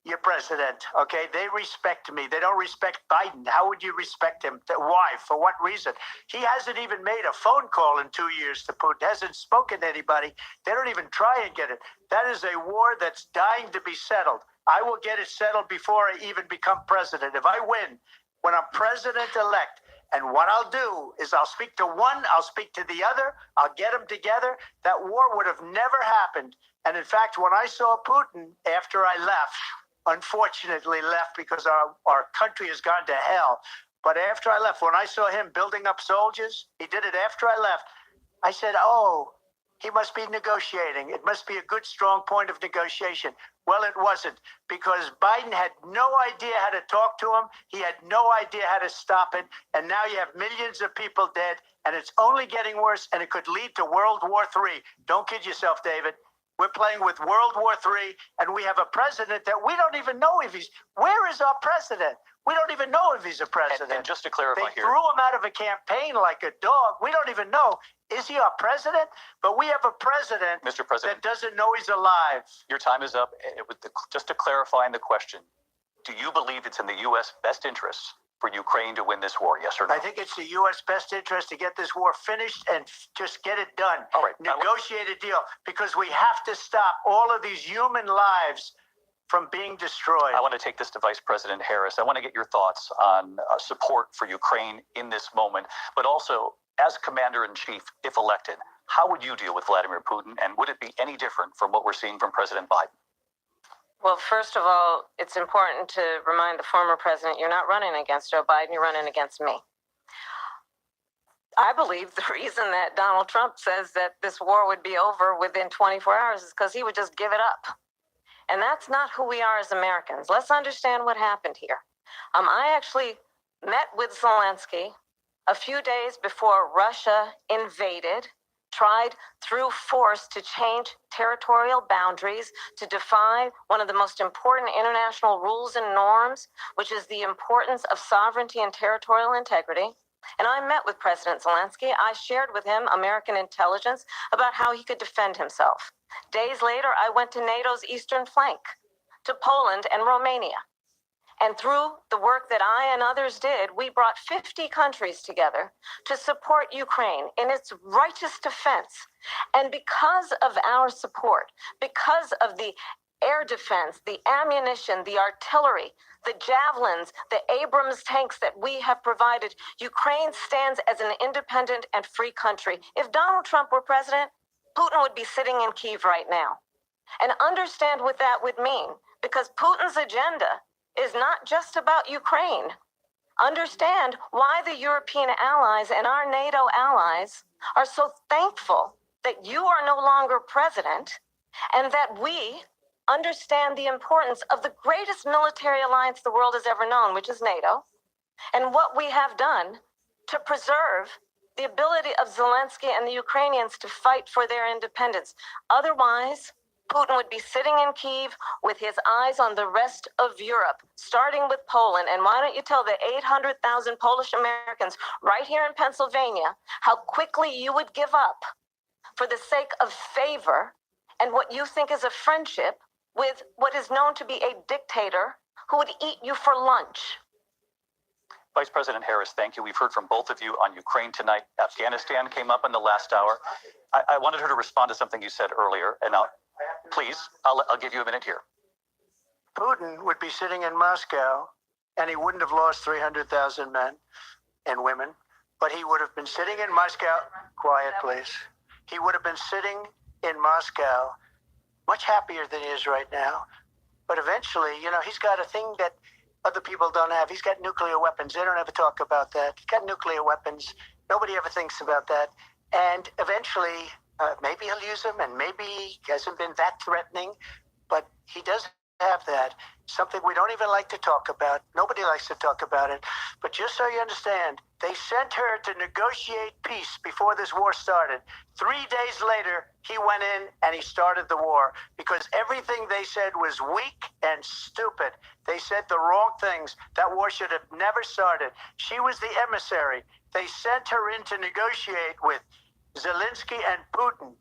your president, okay? They respect me. They don't respect Biden. How would you respect him? Why? For what reason? He hasn't even made a phone call in 2 years to Putin, hasn't spoken to anybody. They don't even try and get it. That is a war that's dying to be settled. I will get it settled before I even become president. If I win, when I'm president-elect, and what I'll do is I'll speak to one, I'll speak to the other, I'll get them together. That war would have never happened. And in fact, when I saw Putin after I left, unfortunately left because our country has gone to hell. But after I left, when I saw him building up soldiers, he did it after I left. I said, oh, he must be negotiating. It must be a good, strong point of negotiation. Well, it wasn't, because Biden had no idea how to talk to him. He had no idea how to stop it. And now you have millions of people dead, and it's only getting worse, and it could lead to World War III. Don't kid yourself, David. We're playing with World War III, and we have a president that we don't even know if he's... Where is our president? We don't even know if he's a president. And just to clarify they here, threw him out of a campaign like a dog. We don't even know. Is he our president? But we have a president, Mr. President, that doesn't know he's alive. your time is up. Just to clarify in the question, do you believe it's in the U.S. best interests for Ukraine to win this war, yes or no? I think it's the U.S. best interest to get this war finished and just get it done. All right. Negotiate a deal, because we have to stop all of these human lives from being destroyed. I want to take this to Vice President Harris. I want to get your thoughts on support for Ukraine in this moment, but also as Commander-in-Chief, if elected, how would you deal with Vladimir Putin, and would it be any different from what we're seeing from President Biden? Well, first of all, it's important to remind the former president you're not running against Joe Biden, you're running against me. I believe the reason that Donald Trump says that this war would be over within 24 hours is because he would just give it up. And that's not who we are as Americans. Let's understand what happened here. I actually met with Zelensky a few days before Russia invaded, tried through force to change territorial boundaries, to defy one of the most important international rules and norms, which is the importance of sovereignty and territorial integrity. And I met with President Zelensky. I shared with him American intelligence about how he could defend himself. Days later, I went to NATO's eastern flank, to Poland and Romania. And through the work that I and others did, we brought 50 countries together to support Ukraine in its righteous defense. And because of our support, because of the air defense, the ammunition, the artillery, the javelins, the Abrams tanks that we have provided, Ukraine stands as an independent and free country. If Donald Trump were president, Putin would be sitting in Kyiv right now. And understand what that would mean, because Putin's agenda is not just about Ukraine. Understand why the European allies and our NATO allies are so thankful that you are no longer president, and that we understand the importance of the greatest military alliance the world has ever known, which is NATO, and what we have done to preserve the ability of Zelensky and the Ukrainians to fight for their independence. Otherwise, Putin would be sitting in Kyiv with his eyes on the rest of Europe, starting with Poland. And why don't you tell the 800,000 Polish Americans right here in Pennsylvania how quickly you would give up for the sake of favor and what you think is a friendship with what is known to be a dictator who would eat you for lunch. Vice President Harris, thank you. We've heard from both of you on Ukraine tonight. Afghanistan came up in the last hour. I wanted her to respond to something you said earlier, and Please, I'll give you a minute here. Putin would be sitting in Moscow, and he wouldn't have lost 300,000 men and women, but he would have been sitting in Moscow. Quiet, please. He would have been sitting in Moscow much happier than he is right now. But eventually, he's got a thing that other people don't have. He's got nuclear weapons. They don't ever talk about that. He's got nuclear weapons. Nobody ever thinks about that. And eventually, maybe he'll use them, and maybe he hasn't been that threatening, but he does have that. Something we don't even like to talk about. Nobody likes to talk about it. But just so you understand, they sent her to negotiate peace before this war started. 3 days later, he went in and he started the war because everything they said was weak and stupid. They said the wrong things. That war should have never started. She was the emissary. They sent her in to negotiate with Zelensky and Putin,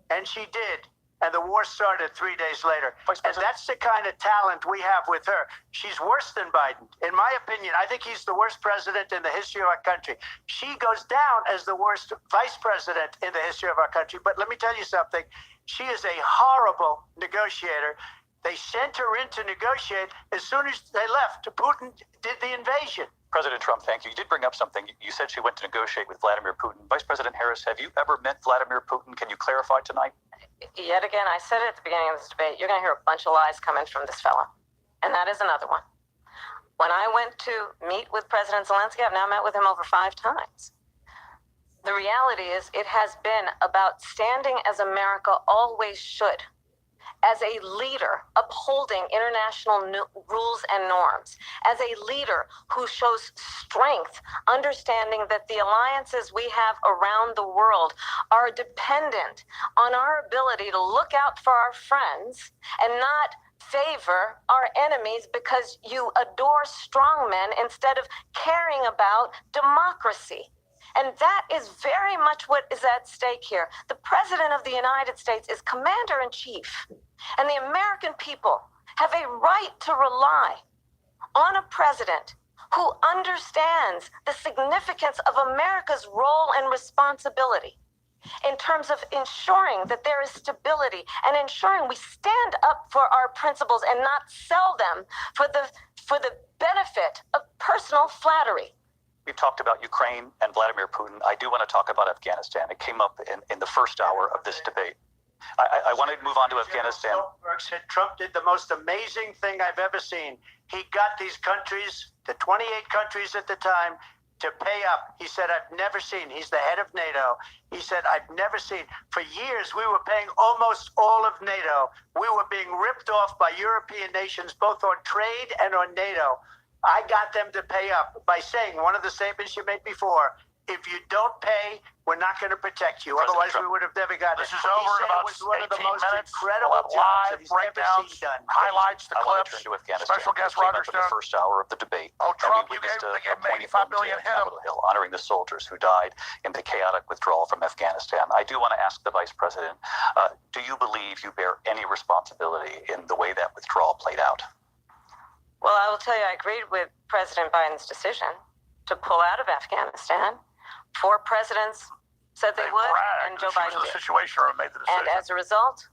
and she did. And the war started 3 days later. And that's the kind of talent we have with her. She's worse than Biden. In my opinion, I think he's the worst president in the history of our country. She goes down as the worst vice president in the history of our country. But let me tell you something. She is a horrible negotiator. They sent her in to negotiate. As soon as they left, Putin did the invasion. President Trump, thank you. You did bring up something. You said she went to negotiate with Vladimir Putin. Vice President Harris, have you ever met Vladimir Putin? Can you clarify tonight? Yet again, I said it at the beginning of this debate, you're going to hear a bunch of lies coming from this fella. And that is another one. When I went to meet with President Zelensky, I've now met with him over 5 times. The reality is it has been about standing as America always should, as a leader upholding international rules and norms, as a leader who shows strength, understanding that the alliances we have around the world are dependent on our ability to look out for our friends and not favor our enemies because you adore strongmen instead of caring about democracy. And that is very much what is at stake here. The President of the United States is Commander-in-Chief, and the American people have a right to rely on a president who understands the significance of America's role and responsibility in terms of ensuring that there is stability and ensuring we stand up for our principles and not sell them for the benefit of personal flattery. We've talked about Ukraine and Vladimir Putin. I do want to talk about Afghanistan. It came up in the first hour of this debate. I want to move on to Afghanistan. Stoltenberg said Trump did the most amazing thing I've ever seen. He got these countries, the 28 countries at the time, to pay up. He said, I've never seen. He's the head of NATO. He said, I've never seen. For years, we were paying almost all of NATO. We were being ripped off by European nations, both on trade and on NATO. I got them to pay up by saying one of the statements you made before, if you don't pay, we're not going to protect you. President Otherwise, Trump. we would have never gotten This it. is over in about 18 minutes. We'll have live breakdowns, highlights, the I want to clips. turn to Afghanistan. Special guest It came Roger up in the Stone. first hour of the debate. Oh, Trump, And we you gave witnessed him a 85 billion, poignant hit him. Capitol Hill, honoring the soldiers who died in the chaotic withdrawal from Afghanistan. I do want to ask the Vice President, do you believe you bear any responsibility in the way that withdrawal played out? Well, I will tell you, I agreed with President Biden's decision to pull out of Afghanistan. 4 presidents said they would, and Joe Biden The did. situation room made the decision. And as a result,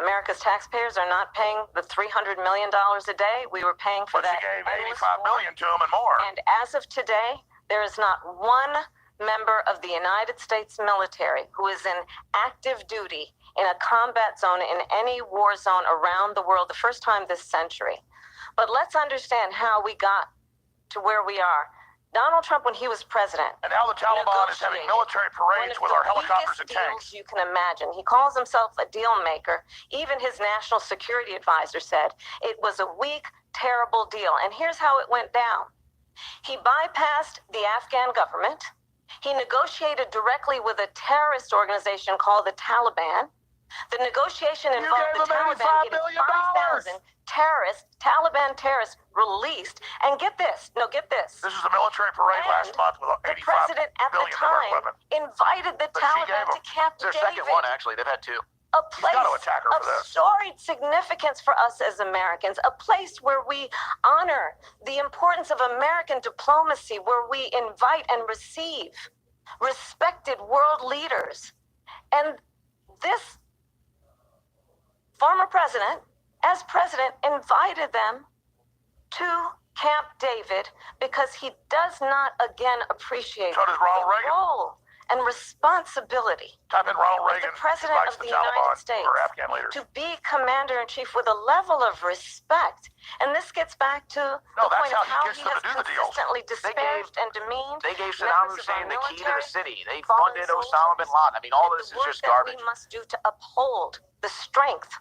America's taxpayers are not paying the $300 million a day we were paying for But that. she gave endless 85 war. billion to him and more. And as of today, there is not one member of the United States military who is in active duty in a combat zone in any war zone around the world, the first time this century. But let's understand how we got to where we are. Donald Trump, when he was president, And now the Taliban is having negotiated military parades with our helicopters and tanks. deals you can imagine. He calls himself a deal maker. Even his national security advisor said it was a weak, terrible deal. And here's how it went down. He bypassed the Afghan government. He negotiated directly with a terrorist organization called the Taliban. The negotiation involved the gave him Taliban $85 getting billion. 5,000 Taliban terrorists released. And get this. This is a military parade last And month with The 85 president at the billion in time weapon. invited the But she gave Taliban him- to Camp It's their David, second one, actually. They've had 2. a place got to attack her of for this. storied significance for us as Americans, a place where we honor the importance of American diplomacy, where we invite and receive respected world leaders. And this former president, as president, invited them to Camp David because he does not again appreciate So does Ronald the Reagan. role and responsibility Type in Ronald of Reagan the president invites of the the United Taliban States or Afghan leaders. to be commander-in-chief with a level of respect. And this gets back to No, the that's point how of he how gets he them has to do the deals. consistently disparaged and demeaned They gave Saddam members of our Hussein the key to military, the city. They fallen funded Osama bin soldiers, Laden. I mean, all and this the is work just that garbage. we must do to uphold the strength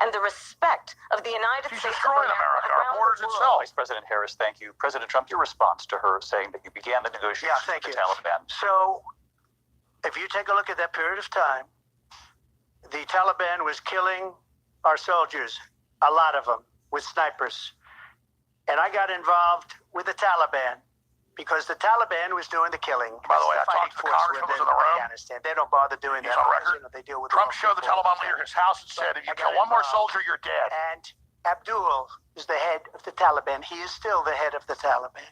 and the respect of the United She's States of destroying America America, our around borders the world. itself. Vice President Harris, thank you. President Trump, your response to her saying that you began the negotiations Yeah, thank with you. the Taliban. So, if you take a look at that period of time, the Taliban was killing our soldiers, a lot of them, with snipers. And I got involved with the Taliban because the Taliban was doing the killing. By the way, I It's talked to the fighting force congressman who was within in the room. Afghanistan. They don't bother doing He's that. on because, record. you know, they deal with Trump the showed the wrong Taliban people. leader his house and said, if you I got kill one more involved. soldier, you're dead. And Abdul is the head of the Taliban. He is still the head of the Taliban.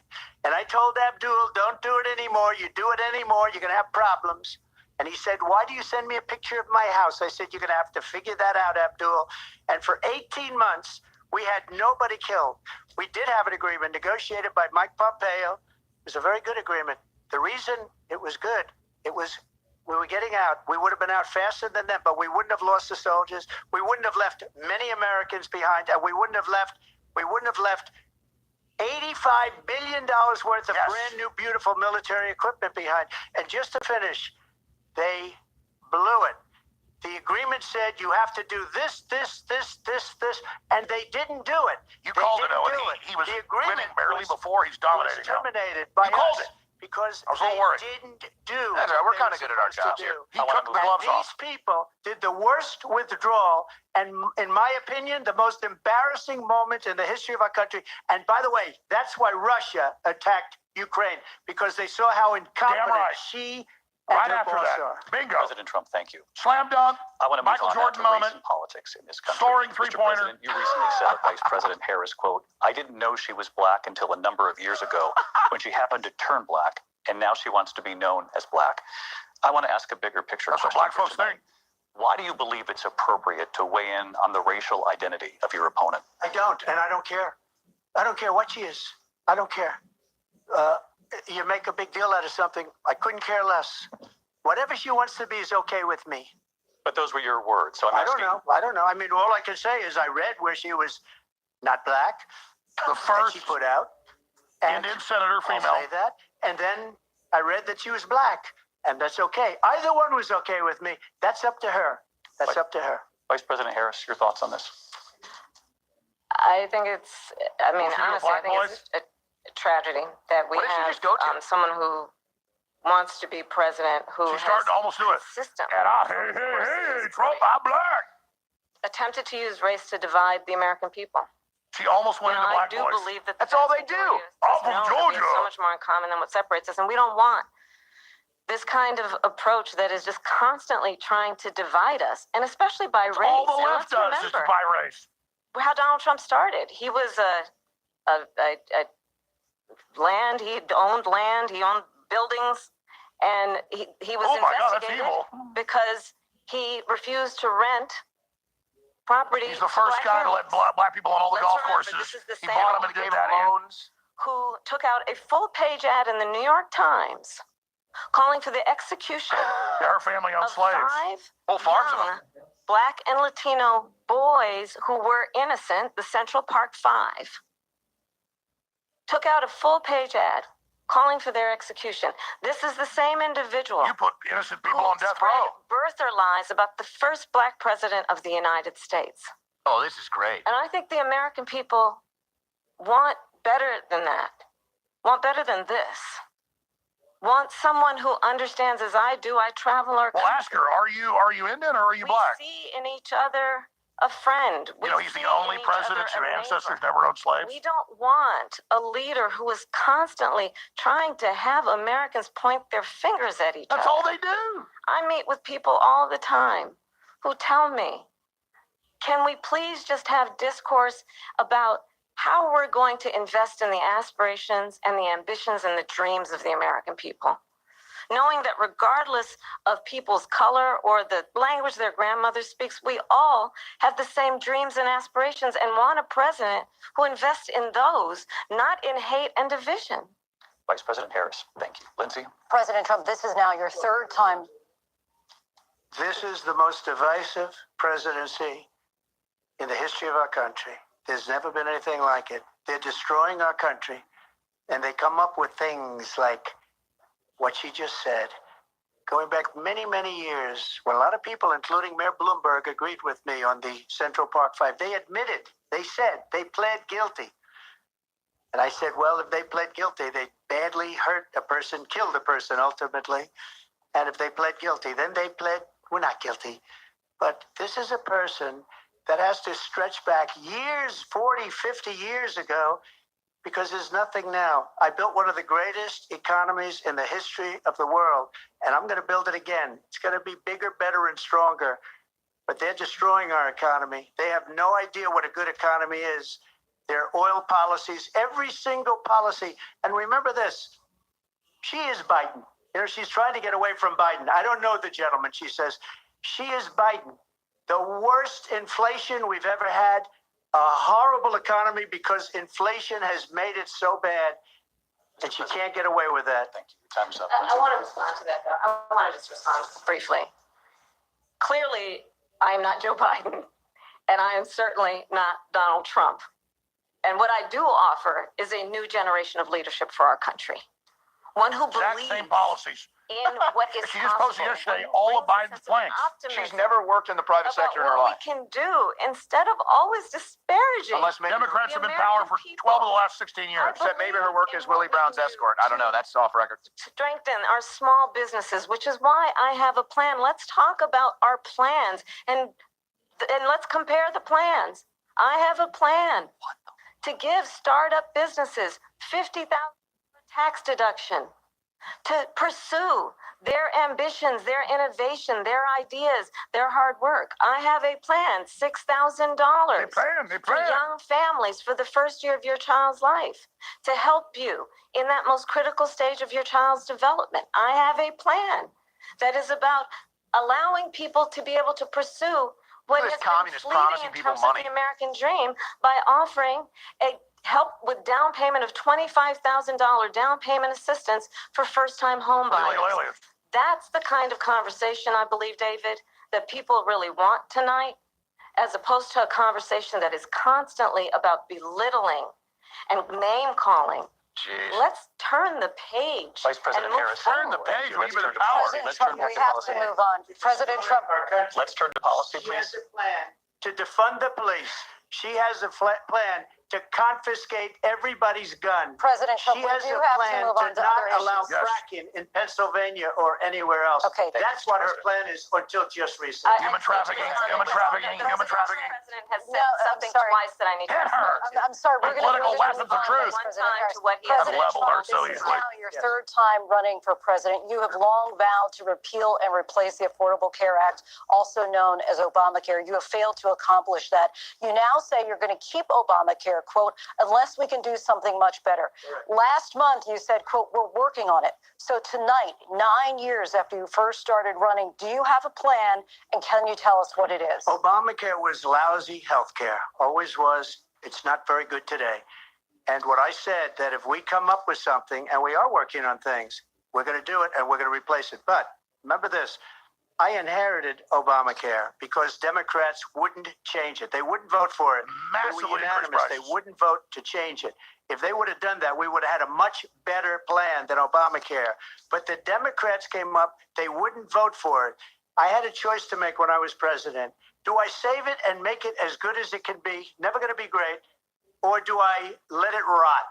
And I told Abdul, don't do it anymore. You do it anymore, you're going to have problems. And he said, why do you send me a picture of my house? I said, you're going to have to figure that out, Abdul. And for 18 months, we had nobody killed. We did have an agreement negotiated by Mike Pompeo. It was a very good agreement. The reason it was good, it was we were getting out. We would have been out faster than them, but we wouldn't have lost the soldiers. We wouldn't have left many Americans behind, and we wouldn't have left $85 billion worth of Yes. brand new, beautiful military equipment behind. And just to finish, they blew it. The agreement said you have to do this, and they didn't do it. You They called it, didn't though, and do he was The agreement winning barely was- before. He's was dominating now. terminated by You called us it. because I was a little they worried. didn't do. That's what right, we're they were kinda good at our supposed to jobs here. do. He I wanna took move the on. gloves And off. these people did the worst withdrawal, and in my opinion, the most embarrassing moment in the history of our country. And by the way, that's why Russia attacked Ukraine, because they saw how incompetent Damn right. she and Right her after boss that. are. Bingo. President Trump, thank you. Slam dunk. I want to move Michael on Jordan now to moment. recent politics in this country. Soaring Mr. three-pointer. President, you recently said of Vice President Harris, quote, I didn't know she was black until a number of years ago when she happened to turn black, and now she wants to be known as black. I want to ask a bigger picture That's what question black for folks tonight. think. Why do you believe it's appropriate to weigh in on the racial identity of your opponent? I don't, and I don't care. I don't care what she is. I don't care. You make a big deal out of something. I couldn't care less. Whatever she wants to be is okay with me. But those were your words, so I'm I don't asking. know. I don't know. I mean, all I can say is I read where she was not black. The that first she put out. And Indian senator, I'll female. say that. And then I read that she was black, and that's okay. Either one was okay with me. That's up to her. That's up to her. Vice President Harris, your thoughts on this? I think it's, I mean, Well, for you honestly, I black think it's a tragedy that we What did she have just go to? someone who wants to be president who She's has starting to almost do it. consistently And hey, Trump, I'm black. attempted to use race to divide the American people. She almost went You know, into I black do voice. believe that That's the all vast they do. majority of us I'm just from know that we have Georgia. so much more in common than what separates us, and we don't want this kind of approach that is just constantly trying to divide us, and especially by race. All the And left let's does is remember by race. how Donald Trump started. He was a land. He owned land. He owned buildings, and he was Oh my God, that's investigated evil. because he refused to rent property. He's the first to guy black to let families. black people on all the Let's golf remember, courses. this is the He same bought them one and who did gave that. loans. Who took out a full-page ad in the New York Times calling for the execution Yeah, her family owned of slaves. 5 Whole farms of them. young Black and Latino boys who were innocent, the Central Park Five. Took out a full-page ad calling for their execution. This is the same individual You put innocent people who on death spread row. birther lies about the first Black president of the United States. Oh, this is great. And I think the American people want better than that, want better than this, want someone who understands as I do. I travel our Well, country. ask her, are you Indian or are you We black? see in each other a friend. You know, he's the only president whose ancestors never owned slaves. We don't want a leader who is constantly trying to have Americans point their fingers at each That's other. all they do. I meet with people all the time who tell me, can we please just have discourse about how we're going to invest in the aspirations and the ambitions and the dreams of the American people? knowing that regardless of people's color or the language their grandmother speaks, we all have the same dreams and aspirations and want a president who invests in those, not in hate and division. Vice President Harris, thank you. Lindsay? President Trump, this is now your third time. This is the most divisive presidency in the history of our country. There's never been anything like it. They're destroying our country, and they come up with things like what she just said. Going back many, many years, when a lot of people, including Mayor Bloomberg, agreed with me on the Central Park Five, they admitted, they said, they pled guilty. And I said, well, if they pled guilty, they badly hurt a person, killed a person ultimately. And if they pled guilty, then they pled, we're not guilty. But this is a person that has to stretch back years, 40, 50 years ago, because there's nothing now. I built one of the greatest economies in the history of the world, and I'm going to build it again. It's going to be bigger, better, and stronger. But they're destroying our economy. They have no idea what a good economy is. Their oil policies, every single policy. And remember this, she is Biden. You know, she's trying to get away from Biden. I don't know the gentleman, she says. She is Biden. The worst inflation we've ever had, a horrible economy because inflation has made it so bad, and she can't get away with that. Thank you. Time's up. I want to respond to that, though. I want to just respond briefly. Clearly, I am not Joe Biden, and I am certainly not Donald Trump. And what I do offer is a new generation of leadership for our country. One who Exact believes same policies. in what is She just posted possible. yesterday One who all of brings a Biden's sense of plans. optimism She's never worked in the private about sector in her what life. we can do instead of always disparaging. Unless maybe, Democrats The have been in power for American 12 of people the last 16 years. except maybe her work is Willie Brown's escort. I don't know. That's off record. Strengthen our small businesses, which is why I have a plan. Let's talk about our plans and let's compare the plans. I have a plan to give startup businesses $50,000 tax deduction to pursue their ambitions, their innovation, their ideas, their hard work. I have a plan, $6,000 They for plan. young families for the first year of your child's life to help you in that most critical stage of your child's development. I have a plan that is about allowing people to be able to pursue what This has been communist fleeting promising in people terms money. of the American dream by offering a help with down payment of $25,000 down payment assistance for first-time home buyers. That's the kind of conversation, I believe, David, that people really want tonight, as opposed to a conversation that is constantly about belittling and name-calling. Jeez. Let's turn the page Vice President and move Harris. Turn the forward. page. We Let's give it turn to a power. policy. President Let's Trump, turn back we to have policy. to move on. President Trump. Let's turn to policy, She has please. a plan to defund the police. She has a plan to confiscate everybody's gun. President Trump, She we has do a have to plan move on to to not other allow issues. Yes. fracking in Pennsylvania or anywhere else. Okay. That's what her plan is until just recently. Human trafficking, human trafficking, human trafficking. The president has said No, I'm something sorry. twice that I need to Hit her. I'm sorry. We're With going to political weapons of truth. One time to what he has President leveled her Trump, so this is easily. now your Yes. third time running for president. You have long vowed to repeal and replace the Affordable Care Act, also known as Obamacare. You have failed to accomplish that. You now say you're going to keep Obamacare, quote, unless we can do something much better. Last month, you said, quote, we're working on it. So tonight, 9 years after you first started running, do you have a plan, and can you tell us what it is? Obamacare was lousy health care, always was. It's not very good today. And what I said, that if we come up with something, and we are working on things, we're going to do it and we're going to replace it. But remember this, I inherited Obamacare because Democrats wouldn't change it. They wouldn't vote for it. They Massively were increased unanimous. They prices. wouldn't vote to change it. If they would have done that, we would have had a much better plan than Obamacare. But the Democrats came up, they wouldn't vote for it. I had a choice to make when I was president. Do I save it and make it as good as it can be, never going to be great, or do I let it rot?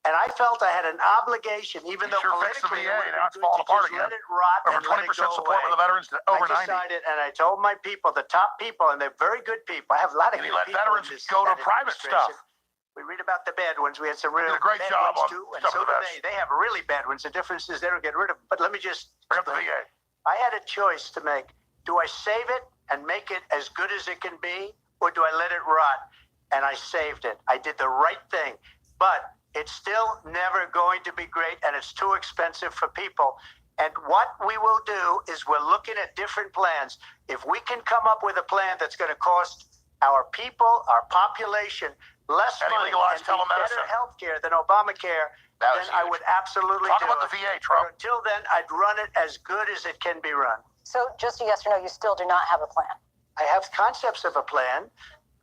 And I felt I had an obligation, even You though sure fixed the politically VA, it now it's would be good falling to apart just again. let it rot Over and let 20% it go support away. for the veterans to over I 90. decided, and I told my people, the top people, and they're very good people. I have a lot of And he good let people veterans in this go to that private administration. stuff. We read about the bad ones. We had some real did a great bad job ones on too, and stuff so for do the vets. they. They have really bad ones. The difference is they don't get rid of them. But let me just Bring up the VA. I had a choice to make. Do I save it and make it as good as it can be, or do I let it rot? And I saved it. I did the right thing. But it's still never going to be great, and it's too expensive for people. And what we will do is we're looking at different plans. If we can come up with a plan that's going to cost our people, our population, less And money legalize and be telemedicine. better health care than Obamacare, That then was I huge. would absolutely Talk do about it. the VA, Trump. But until then, I'd run it as good as it can be run. So just a yes or no, you still do not have a plan. I have concepts of a plan.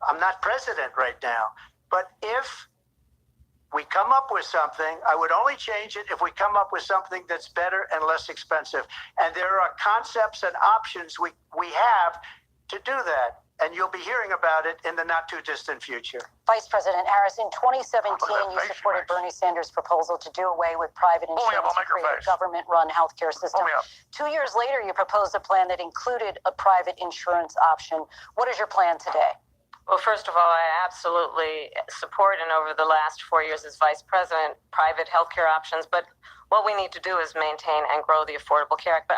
I'm not president right now. But if we come up with something, I would only change it if we come up with something that's better and less expensive. And there are concepts and options we have to do that. And you'll be hearing about it in the not too distant future. Vice President Harris, in 2017, that you face supported she makes. Bernie Sanders' proposal to do away with private Pull me up, insurance I'll make and her create a face. government-run healthcare system. Pull me up. 2 years later, you proposed a plan that included a private insurance option. What is your plan today? Well, first of all, I absolutely support, and over the last 4 years as vice president, private healthcare options. But what we need to do is maintain and grow the Affordable Care Act. But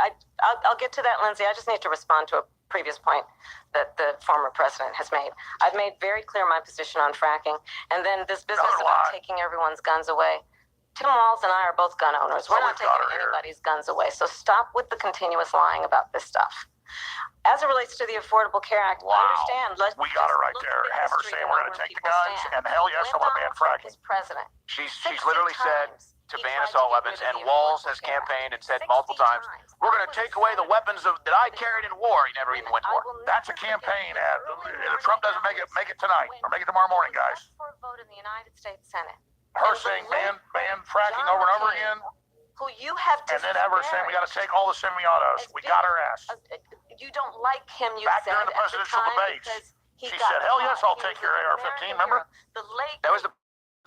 I'll get to that, Lindsay. I just need to respond to a previous point that the former president has made. I've made very clear my position on fracking, and then this business Another about lie. taking everyone's guns away. Tim Walz and I are both gun owners. We're Oh, not we've got taking her here. anybody's guns away. So stop with the continuous lying about this stuff. As it relates to the Affordable Care Act, Wow. understand. Let's We got her just right look there. at the Have her history saying of we're going where to take the people guns, stand. and hell yes, I When want to ban Donald Trump fracking. was president, She's 60 literally said times to he ban tried assault to get weapons, rid of and the Walz Affordable has Care Act. campaigned and said 60 multiple times, times. we're I going to was take away the senator weapons that I carried in war. He never even went to I war. will That's a never campaign forget ad. the early If Trump morning doesn't make it hours tonight, when or make it tomorrow morning, he was guys. up for a vote in the United States Senate. Her And saying the late ban fracking John over and over McCain, again, who you have and then have her saying we got to disparaged take all the semi-autos. as We being got her ass. you don't like him, you Back said during the at presidential time debates, because he she got said, "Hell yes, caught. I'll He take was your an AR-15." American Remember? hero. The late That was the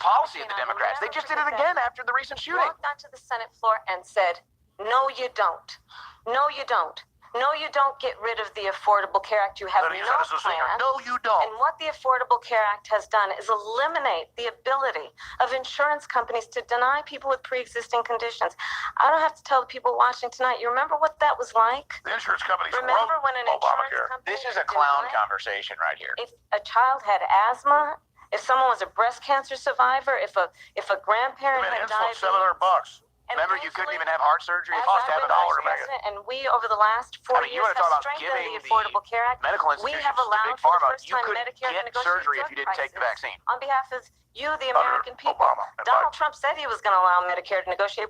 policy of the I will Democrats. They never just did it forget again that. after the recent shooting. walked onto the Senate floor and said, "No, you don't. No, you don't. No, you don't get rid of the Affordable Care Act. You have Then he no said as a singer, plan." "No, you don't." And what the Affordable Care Act has done is eliminate the ability of insurance companies to deny people with pre-existing conditions. I don't have to tell the people watching tonight. You remember what that was like? The insurance companies Remember wrote when an insurance Obamacare. company This is a clown denied- conversation right here. If a child had asthma, if someone was a breast cancer survivor, if a I grandparent mean, had insulin, diabetes, $700. and Remember, you couldn't thankfully, even have heart surgery if as you cost I've have been a $1 vice to make it. president, and we over the last 4 I mean, you years want to talk have about strengthened giving the the Affordable Care Act. medical We institutions have to allowed Big for the Pharma. first You time could Medicare to get negotiate surgery if drug you didn't take the prices vaccine. on behalf of you, the Under American people. Obama and Donald Biden. Trump said he was going to allow Medicare to negotiate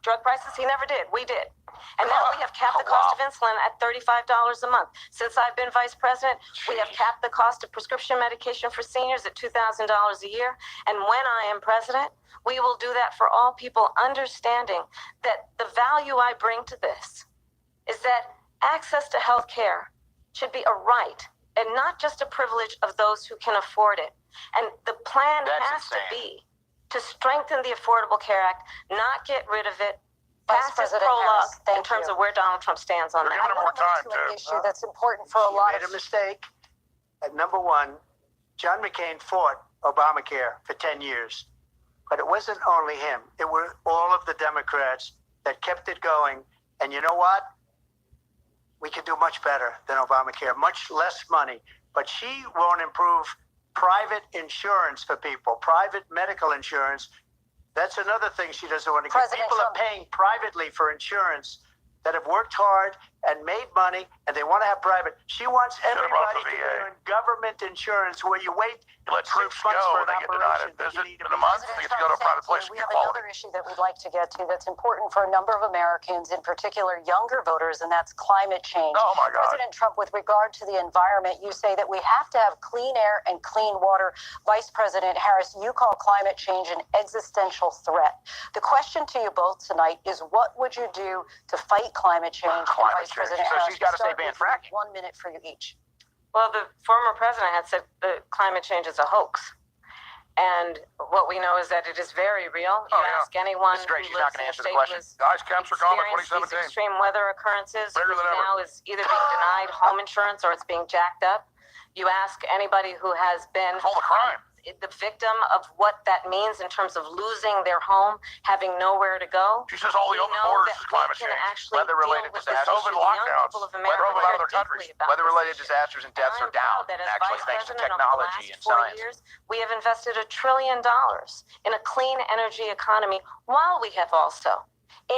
drug prices. He never did. We did. And now we have capped the cost of insulin at $35 a month. Since I've been vice president, we have capped the cost of prescription medication for seniors at $2,000 a year. And when I am president, we will do that for all people, understanding that the value I bring to this is that access to health care should be a right and not just a privilege of those who can afford it. And the plan That's has insane. to be to strengthen the Affordable Care Act, not get rid of it. Vice Pass his President prologue Harris, thank in terms you. of where Donald Trump stands on They're that. giving him more I want to time, move to an too. issue that's important for a She lot made of a mistake. Number one, John McCain fought Obamacare for 10 years. But it wasn't only him. It were all of the Democrats that kept it going. And you know what? We could do much better than Obamacare, much less money. But she won't improve private insurance for people, private medical insurance. That's another thing she doesn't want to get. President People Trump. are paying privately for insurance that have worked hard and made money, and they want to have private. She wants Should've brought everybody the to VA. be in government insurance where you wait You let 6 troops go months for and an they get denied a operation, but you visit need in to a be- month. They get to go to a private place and We get have quality. another issue that we'd like to get to that's important for a number of Americans, in particular younger voters, and that's climate change. Oh, my God. President Trump, with regard to the environment, you say that we have to have clean air and clean water. Vice President Harris, you call climate change an existential threat. The question to you both tonight is, what would you do to fight climate change? Climate Vice change. President So Harris, she's gotta say start ban with you. fracking. 1 minute for you each. Well, the former president had said that climate change is a hoax. And what we know is that it is very real. You Oh, yeah. ask anyone This is great. who She's not lives gonna in a answer the state question. who's The ice caps are gone by experienced these 2017. extreme weather occurrences, Bigger who than ever. now is either being denied home insurance or it's being jacked up. You ask anybody who has been It's all the crime. the victim of what that means in terms of losing their home, having nowhere to go. She says all the We open know borders that is we climate can change. actually Weather-related deal with disasters. this issue. COVID The young lockdowns. people of Weather America over a lot of care other deeply countries. about Weather-related this issue. disasters and deaths And are down, proud that as actually, vice thanks to president over the technology last and 4 science. years, we have invested $1 trillion in a clean energy economy while we have also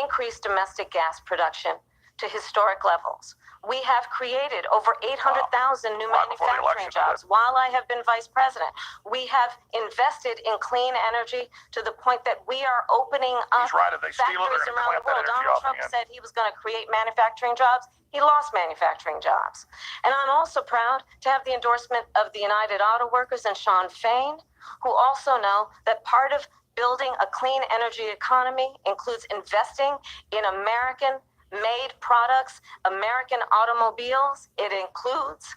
increased domestic gas production to historic levels. We have created over 800,000 new Right before the manufacturing election, jobs while I have been vice president. We have invested in clean energy to the point that we are opening up He's right. If they steal it, they're factories going to around the clamp that world. energy Donald off Trump again. said he was going to create manufacturing jobs. He lost manufacturing jobs. And I'm also proud to have the endorsement of the United Auto Workers and Sean Fain, who also know that part of building a clean energy economy includes investing in American-made products, American automobiles. It includes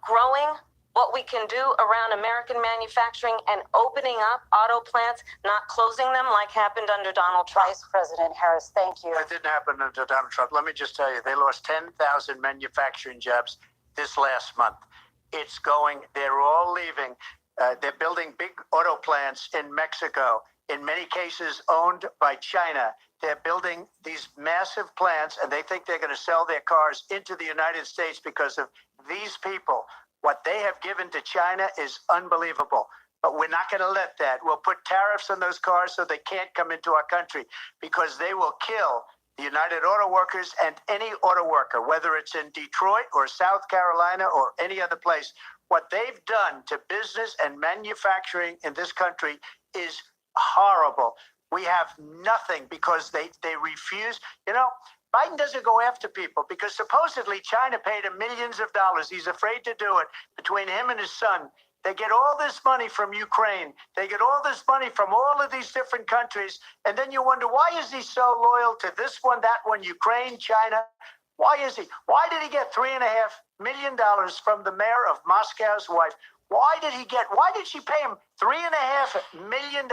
growing what we can do around American manufacturing and opening up auto plants, not closing them like happened under Donald Trump. Vice President Harris, thank you. That didn't happen under Donald Trump. Let me just tell you, they lost 10,000 manufacturing jobs this last month. It's going, they're all leaving. They're building big auto plants in Mexico, in many cases owned by China. They're building these massive plants, and they think they're going to sell their cars into the United States because of these people. What they have given to China is unbelievable. But we're not going to let that. We'll put tariffs on those cars so they can't come into our country, because they will kill the United Auto Workers and any auto worker, whether it's in Detroit or South Carolina or any other place. What they've done to business and manufacturing in this country is horrible. We have nothing because they refuse. You know, Biden doesn't go after people because supposedly China paid him millions of dollars. He's afraid to do it. Between him and his son, they get all this money from Ukraine. They get all this money from all of these different countries. And then you wonder, why is he so loyal to this one, that one, Ukraine, China? Why is he? Why did he get $3.5 million from the mayor of Moscow's wife? Why did she pay him $3.5 million?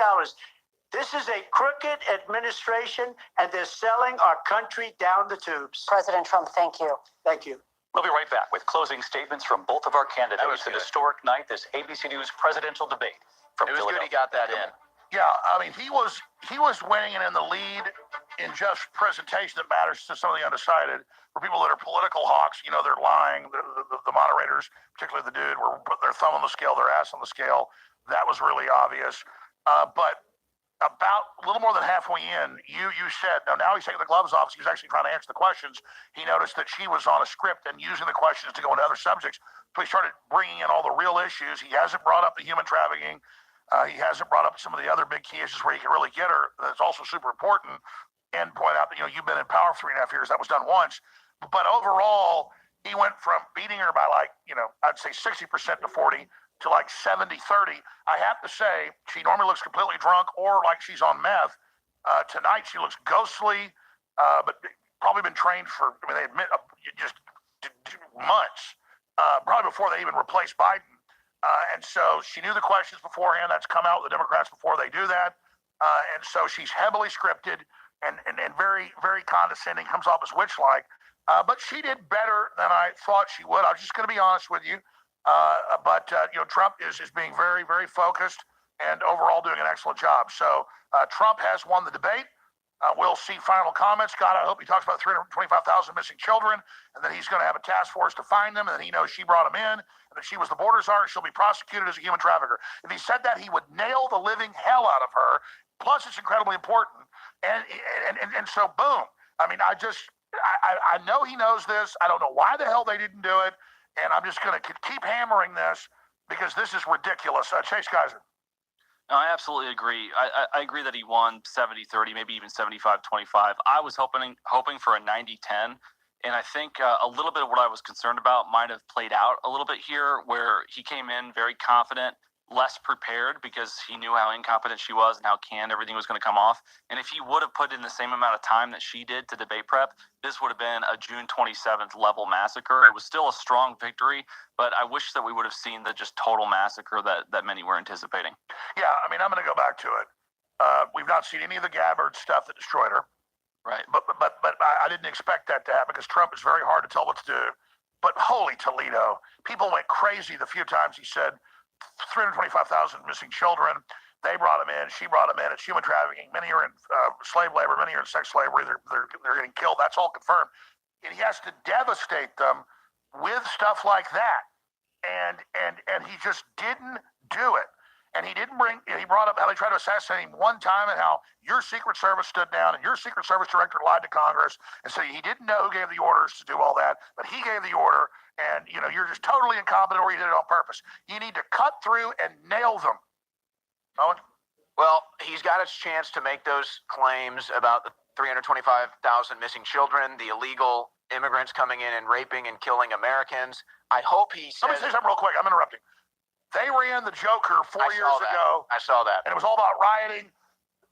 This is a crooked administration, and they're selling our country down the tubes. President Trump, thank you. Thank you. We'll be right back with closing statements from both of our candidates. That was An good. historic night, this ABC News presidential debate from It was good he Philadelphia. got that in. Yeah, I mean, he was winning and in the lead in just presentation that matters to some of the undecided. For people that are political hawks, you know, they're lying. The moderators, particularly the dude, were putting their thumb on the scale, their ass on the scale. That was really obvious. But about a little more than halfway in, you said, now he's taking the gloves off. So he's actually trying to answer the questions. He noticed that she was on a script and using the questions to go into other subjects. So he started bringing in all the real issues. He hasn't brought up the human trafficking. He hasn't brought up some of the other big key issues where he can really get her. That's also super important. And point out that, you know, you've been in power for 3.5 years. That was done once. But overall, he went from beating her by like, you know, I'd say 60% to 40 to like 70-30. I have to say, she normally looks completely drunk or like she's on meth. Tonight, she looks ghostly, but probably been trained for, I mean, they admit just months, probably before they even replaced Biden. And so she knew the questions beforehand. That's come out with the Democrats before they do that. And so she's heavily scripted and very, very condescending, comes off as witch-like. But she did better than I thought she would. I'm just going to be honest with you. But you know, Trump is being very, very focused and overall doing an excellent job. So Trump has won the debate. We'll see final comments. God, I hope he talks about 325,000 missing children, and that he's going to have a task force to find them, and that he knows she brought them in, and that she was the border czar, and she'll be prosecuted as a human trafficker. If he said that, he would nail the living hell out of her. Plus, it's incredibly important. And so, boom. I mean, I know he knows this. I don't know why the hell they didn't do it. And I'm just going to keep hammering this because this is ridiculous. Chase Geiser. No, I absolutely agree. I agree that he won 70-30, maybe even 75-25. I was hoping for a 90-10. And I think a little bit of what I was concerned about might have played out a little bit here, where he came in very confident, less prepared because he knew how incompetent she was and how canned everything was going to come off. And if he would have put in the same amount of time that she did to debate prep, this would have been a June 27th level massacre. It was still a strong victory, but I wish that we would have seen the just total massacre that many were anticipating. Yeah, I mean, I'm going to go back to it. We've not seen any of the Gabbard stuff that destroyed her. Right. But I didn't expect that to happen because Trump is very hard to tell what to do. But holy Toledo, people went crazy the few times he said 325,000 missing children. They brought them in. She brought them in. It's human trafficking. Many are in slave labor. Many are in sex slavery. They're getting killed. That's all confirmed. And he has to devastate them with stuff like that. And he just didn't do it. And he brought up how they tried to assassinate him one time and how your Secret Service stood down and your Secret Service director lied to Congress and said he didn't know who gave the orders to do all that, but he gave the order, and you're just totally incompetent or you did it on purpose. You need to cut through and nail them. Owen? Well, he's got his chance to make those claims about the 325,000 missing children, the illegal immigrants coming in and raping and killing Americans. I hope he says... Let me say something real quick. I'm interrupting. They ran the Joker 4 years ago. I saw that. And it was all about rioting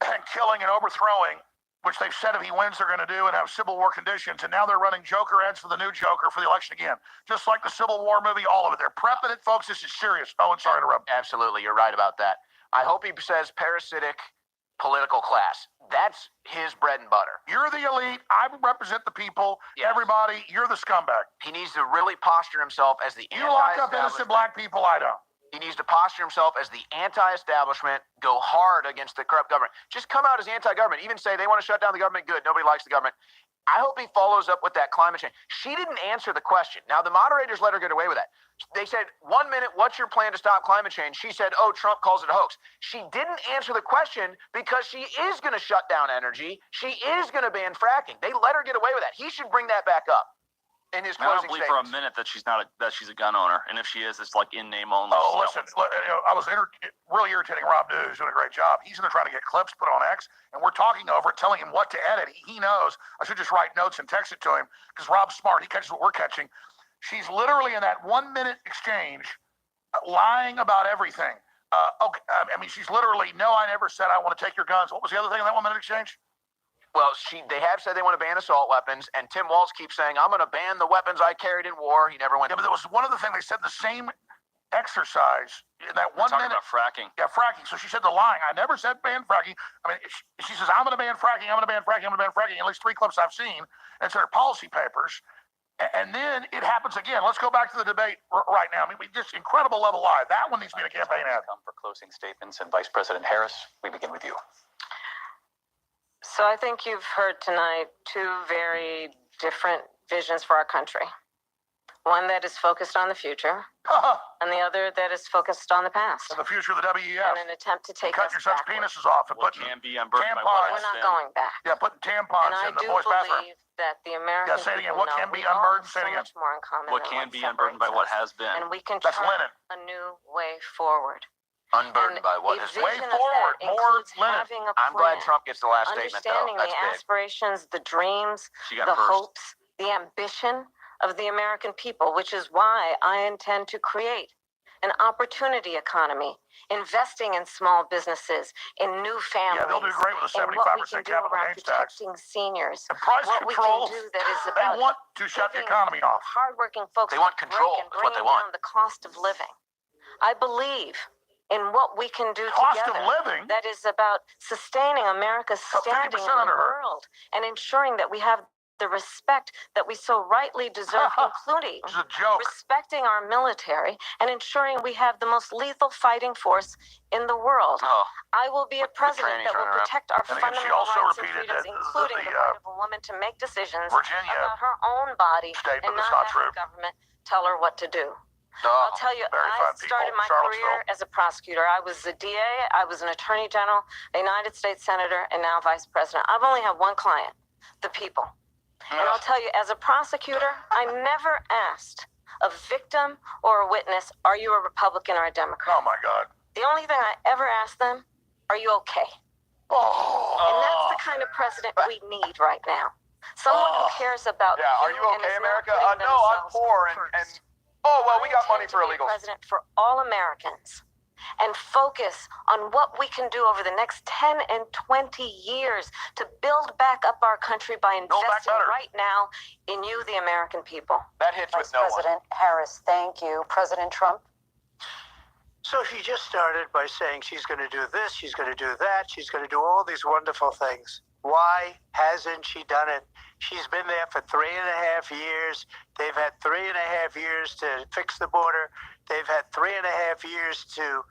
and killing and overthrowing, which they've said if he wins, they're going to do, and have Civil War conditions. And now they're running Joker ads for the new Joker for the election again. Just like the Civil War movie, all of it. They're prepping it, folks. This is serious. Owen, sorry to interrupt. Absolutely. You're right about that. I hope he says parasitic political class. That's his bread and butter. You're the elite. I represent the people. Yes. Everybody, you're the scumbag. He needs to really posture himself as the You lock up innocent black people, I don't. He needs to posture himself as the anti-establishment, go hard against the corrupt government. Just come out as anti-government. Even say they want to shut down the government. Good. Nobody likes the government. I hope he follows up with that climate change. She didn't answer the question. Now, the moderators let her get away with that. They said, 1 minute, what's your plan to stop climate change? She said, oh, Trump calls it a hoax. She didn't answer the question because she is going to shut down energy. She is going to ban fracking. They let her get away with that. He should bring that back up in his I don't closing believe statements. for a minute that she's a gun owner, and if she is, it's like in name only. Oh, listen, I was really irritating Rob Dew, who's doing a great job. He's going to try to get clips put on X, and we're talking over it, telling him what to edit. He knows. I should just write notes and text it to him because Rob's smart. He catches what we're catching. She's literally in that 1 minute exchange lying about everything. Okay, I mean, she's literally, no, I never said I want to take your guns. What was the other thing in that 1 minute exchange? Well, they have said they want to ban assault weapons, and Tim Walz keeps saying, I'm going to ban the weapons I carried in war. He never went. Yeah, but there was one other thing. They said the same exercise in that 1 minute. Talking about fracking. Yeah, fracking. So she said the lying. I never said ban fracking. I mean, she says, I'm going to ban fracking. I'm going to ban fracking. I'm going to ban fracking. At least 3 clips I've seen. And it's in her policy papers. And then it happens again. Let's go back to the debate right now. I mean, just incredible level lie. That one needs to be in a campaign ad. Come for closing statements, and Vice President Harris, we begin with you. So I think you've heard tonight two very different visions for our country. One that is focused on the future, and the other that is focused on the past. In the future of the WEF. In an attempt to take Cut us your son's backwards. penises off and What putting can be unburdened by tampons. what We're has not been. going back. putting And tampons I in the do boys' bathroom. believe that the American Yeah, say it again. people What know can be we all unburdened? have Say it so again. much more in common What than can be separates unburdened by what us. has been. And we can That's chart linen. a new way forward. Unburdened by what a has vision Way of that forward, more includes linen. having a I'm glad plan, Trump gets the last statement, though. understanding That's the big. aspirations, the dreams, She got the first. hopes, the ambition of the American people, which is why I intend to create an opportunity economy, investing in small businesses, in new families, Yeah, they'll do great with a in what we 75% can do capital around gains tax. protecting seniors, The price what we controls, can do that is they about want to shut the giving economy off. hardworking folks They want a break control, and is what they bringing want. down the cost of living. I believe in what we can do Cost together of living? that is about sustaining America's About standing 50% in the under her. world and ensuring that we have the respect that we so rightly deserve, including This is a joke. respecting our military and ensuring we have the most lethal fighting force in the world. Oh, I will be a president trannies that will running around. protect our And again, she fundamental also rights and repeated freedoms, that including the, the right of a woman to make decisions Virginia about her own body statement and that's not not have true. the government tell her what to do. oh. I'll tell you, very I fine started people. my Charlottesville. career as a prosecutor. I was a DA, I was an attorney general, a United States senator, and now vice president. I've only had one client, the people. And I'll tell you, as a prosecutor, I never asked a victim or a witness, are you a Republican or a Democrat? Oh, my God. The only thing I ever asked them, are you okay? Oh. And that's the kind of president we need right now. Someone who cares about Yeah, are you and okay, is not America? putting No, I'm themselves poor, and first. oh, well, we got I money intend for to be a illegals. president for all Americans and focus on what we can do over the next 10 and 20 years to build back up our country by Build back investing better. right now in you, the American people. That hits Vice with no one. President Harris, thank you. President Trump. So she just started by saying she's going to do this, she's going to do that, she's going to do all these wonderful things. Why hasn't she done it? She's been there for 3.5 years. They've had 3.5 years to fix the border. They've had 3.5 years to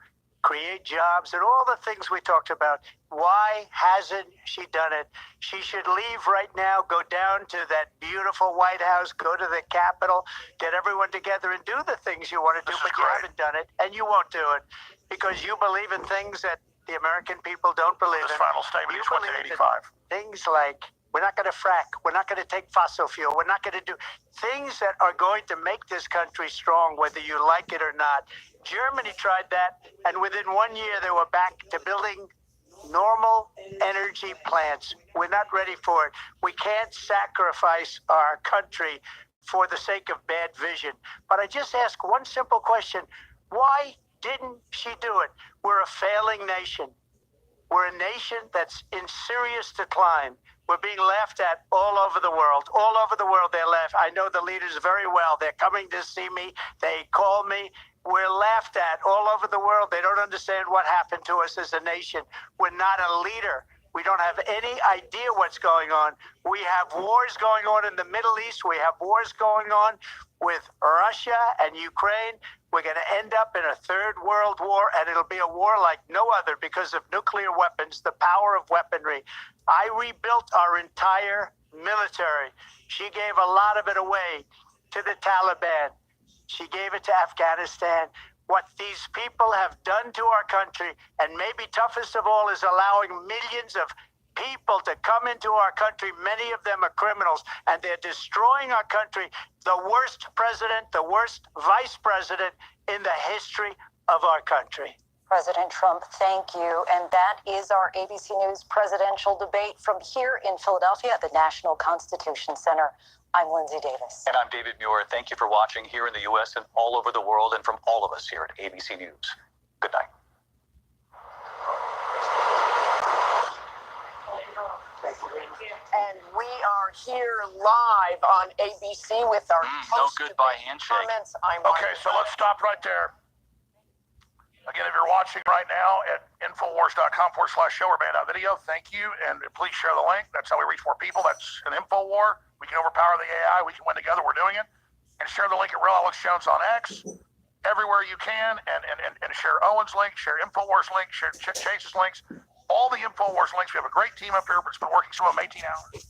create jobs, and all the things we talked about. Why hasn't she done it? She should leave right now, go down to that beautiful White House, go to the Capitol, get everyone together and do the things you want to do, This is but you great. haven't done it, and you won't do it because you believe in things that the American people don't believe This in. final statement You just went to believe in 85. Things like we're not going to frack, we're not going to take fossil fuel, we're not going to do things that are going to make this country strong, whether you like it or not. Germany tried that, and within 1 year they were back to building normal energy plants. We're not ready for it. We can't sacrifice our country for the sake of bad vision. But I just ask one simple question. Why didn't she do it? We're a failing nation. We're a nation that's in serious decline. We're being laughed at all over the world. All over the world, they're laughed. I know the leaders very well. They're coming to see me. They call me. We're laughed at all over the world. They don't understand what happened to us as a nation. We're not a leader. We don't have any idea what's going on. We have wars going on in the Middle East. We have wars going on with Russia and Ukraine. We're going to end up in a third world war, and it'll be a war like no other because of nuclear weapons, the power of weaponry. I rebuilt our entire military. She gave a lot of it away to the Taliban. She gave it to Afghanistan. What these people have done to our country, and maybe toughest of all, is allowing millions of people to come into our country. Many of them are criminals, and they're destroying our country. The worst president, the worst vice president in the history of our country. President Trump, thank you. And that is our ABC News presidential debate from here in Philadelphia at the National Constitution Center. I'm Lindsay Davis. And I'm David Muir. Thank you for watching here in the U.S. and all over the world, and from all of us here at ABC News. Good night. And we are here live on ABC with our No post-debate goodbye handshake. comments. I'm Okay, so let's stop right there. Again, if you're watching right now at Infowars.com/show or band.video, thank you. And please share the link. That's how we reach more people. That's an info war. We can overpower the AI. We can win together. We're doing it. And share the link at Real Alex Jones on X. Everywhere you can. And share Owen's link, share Infowars link, share Chase's links. All the Infowars links. We have a great team up here. It's been working some of them 18 hours.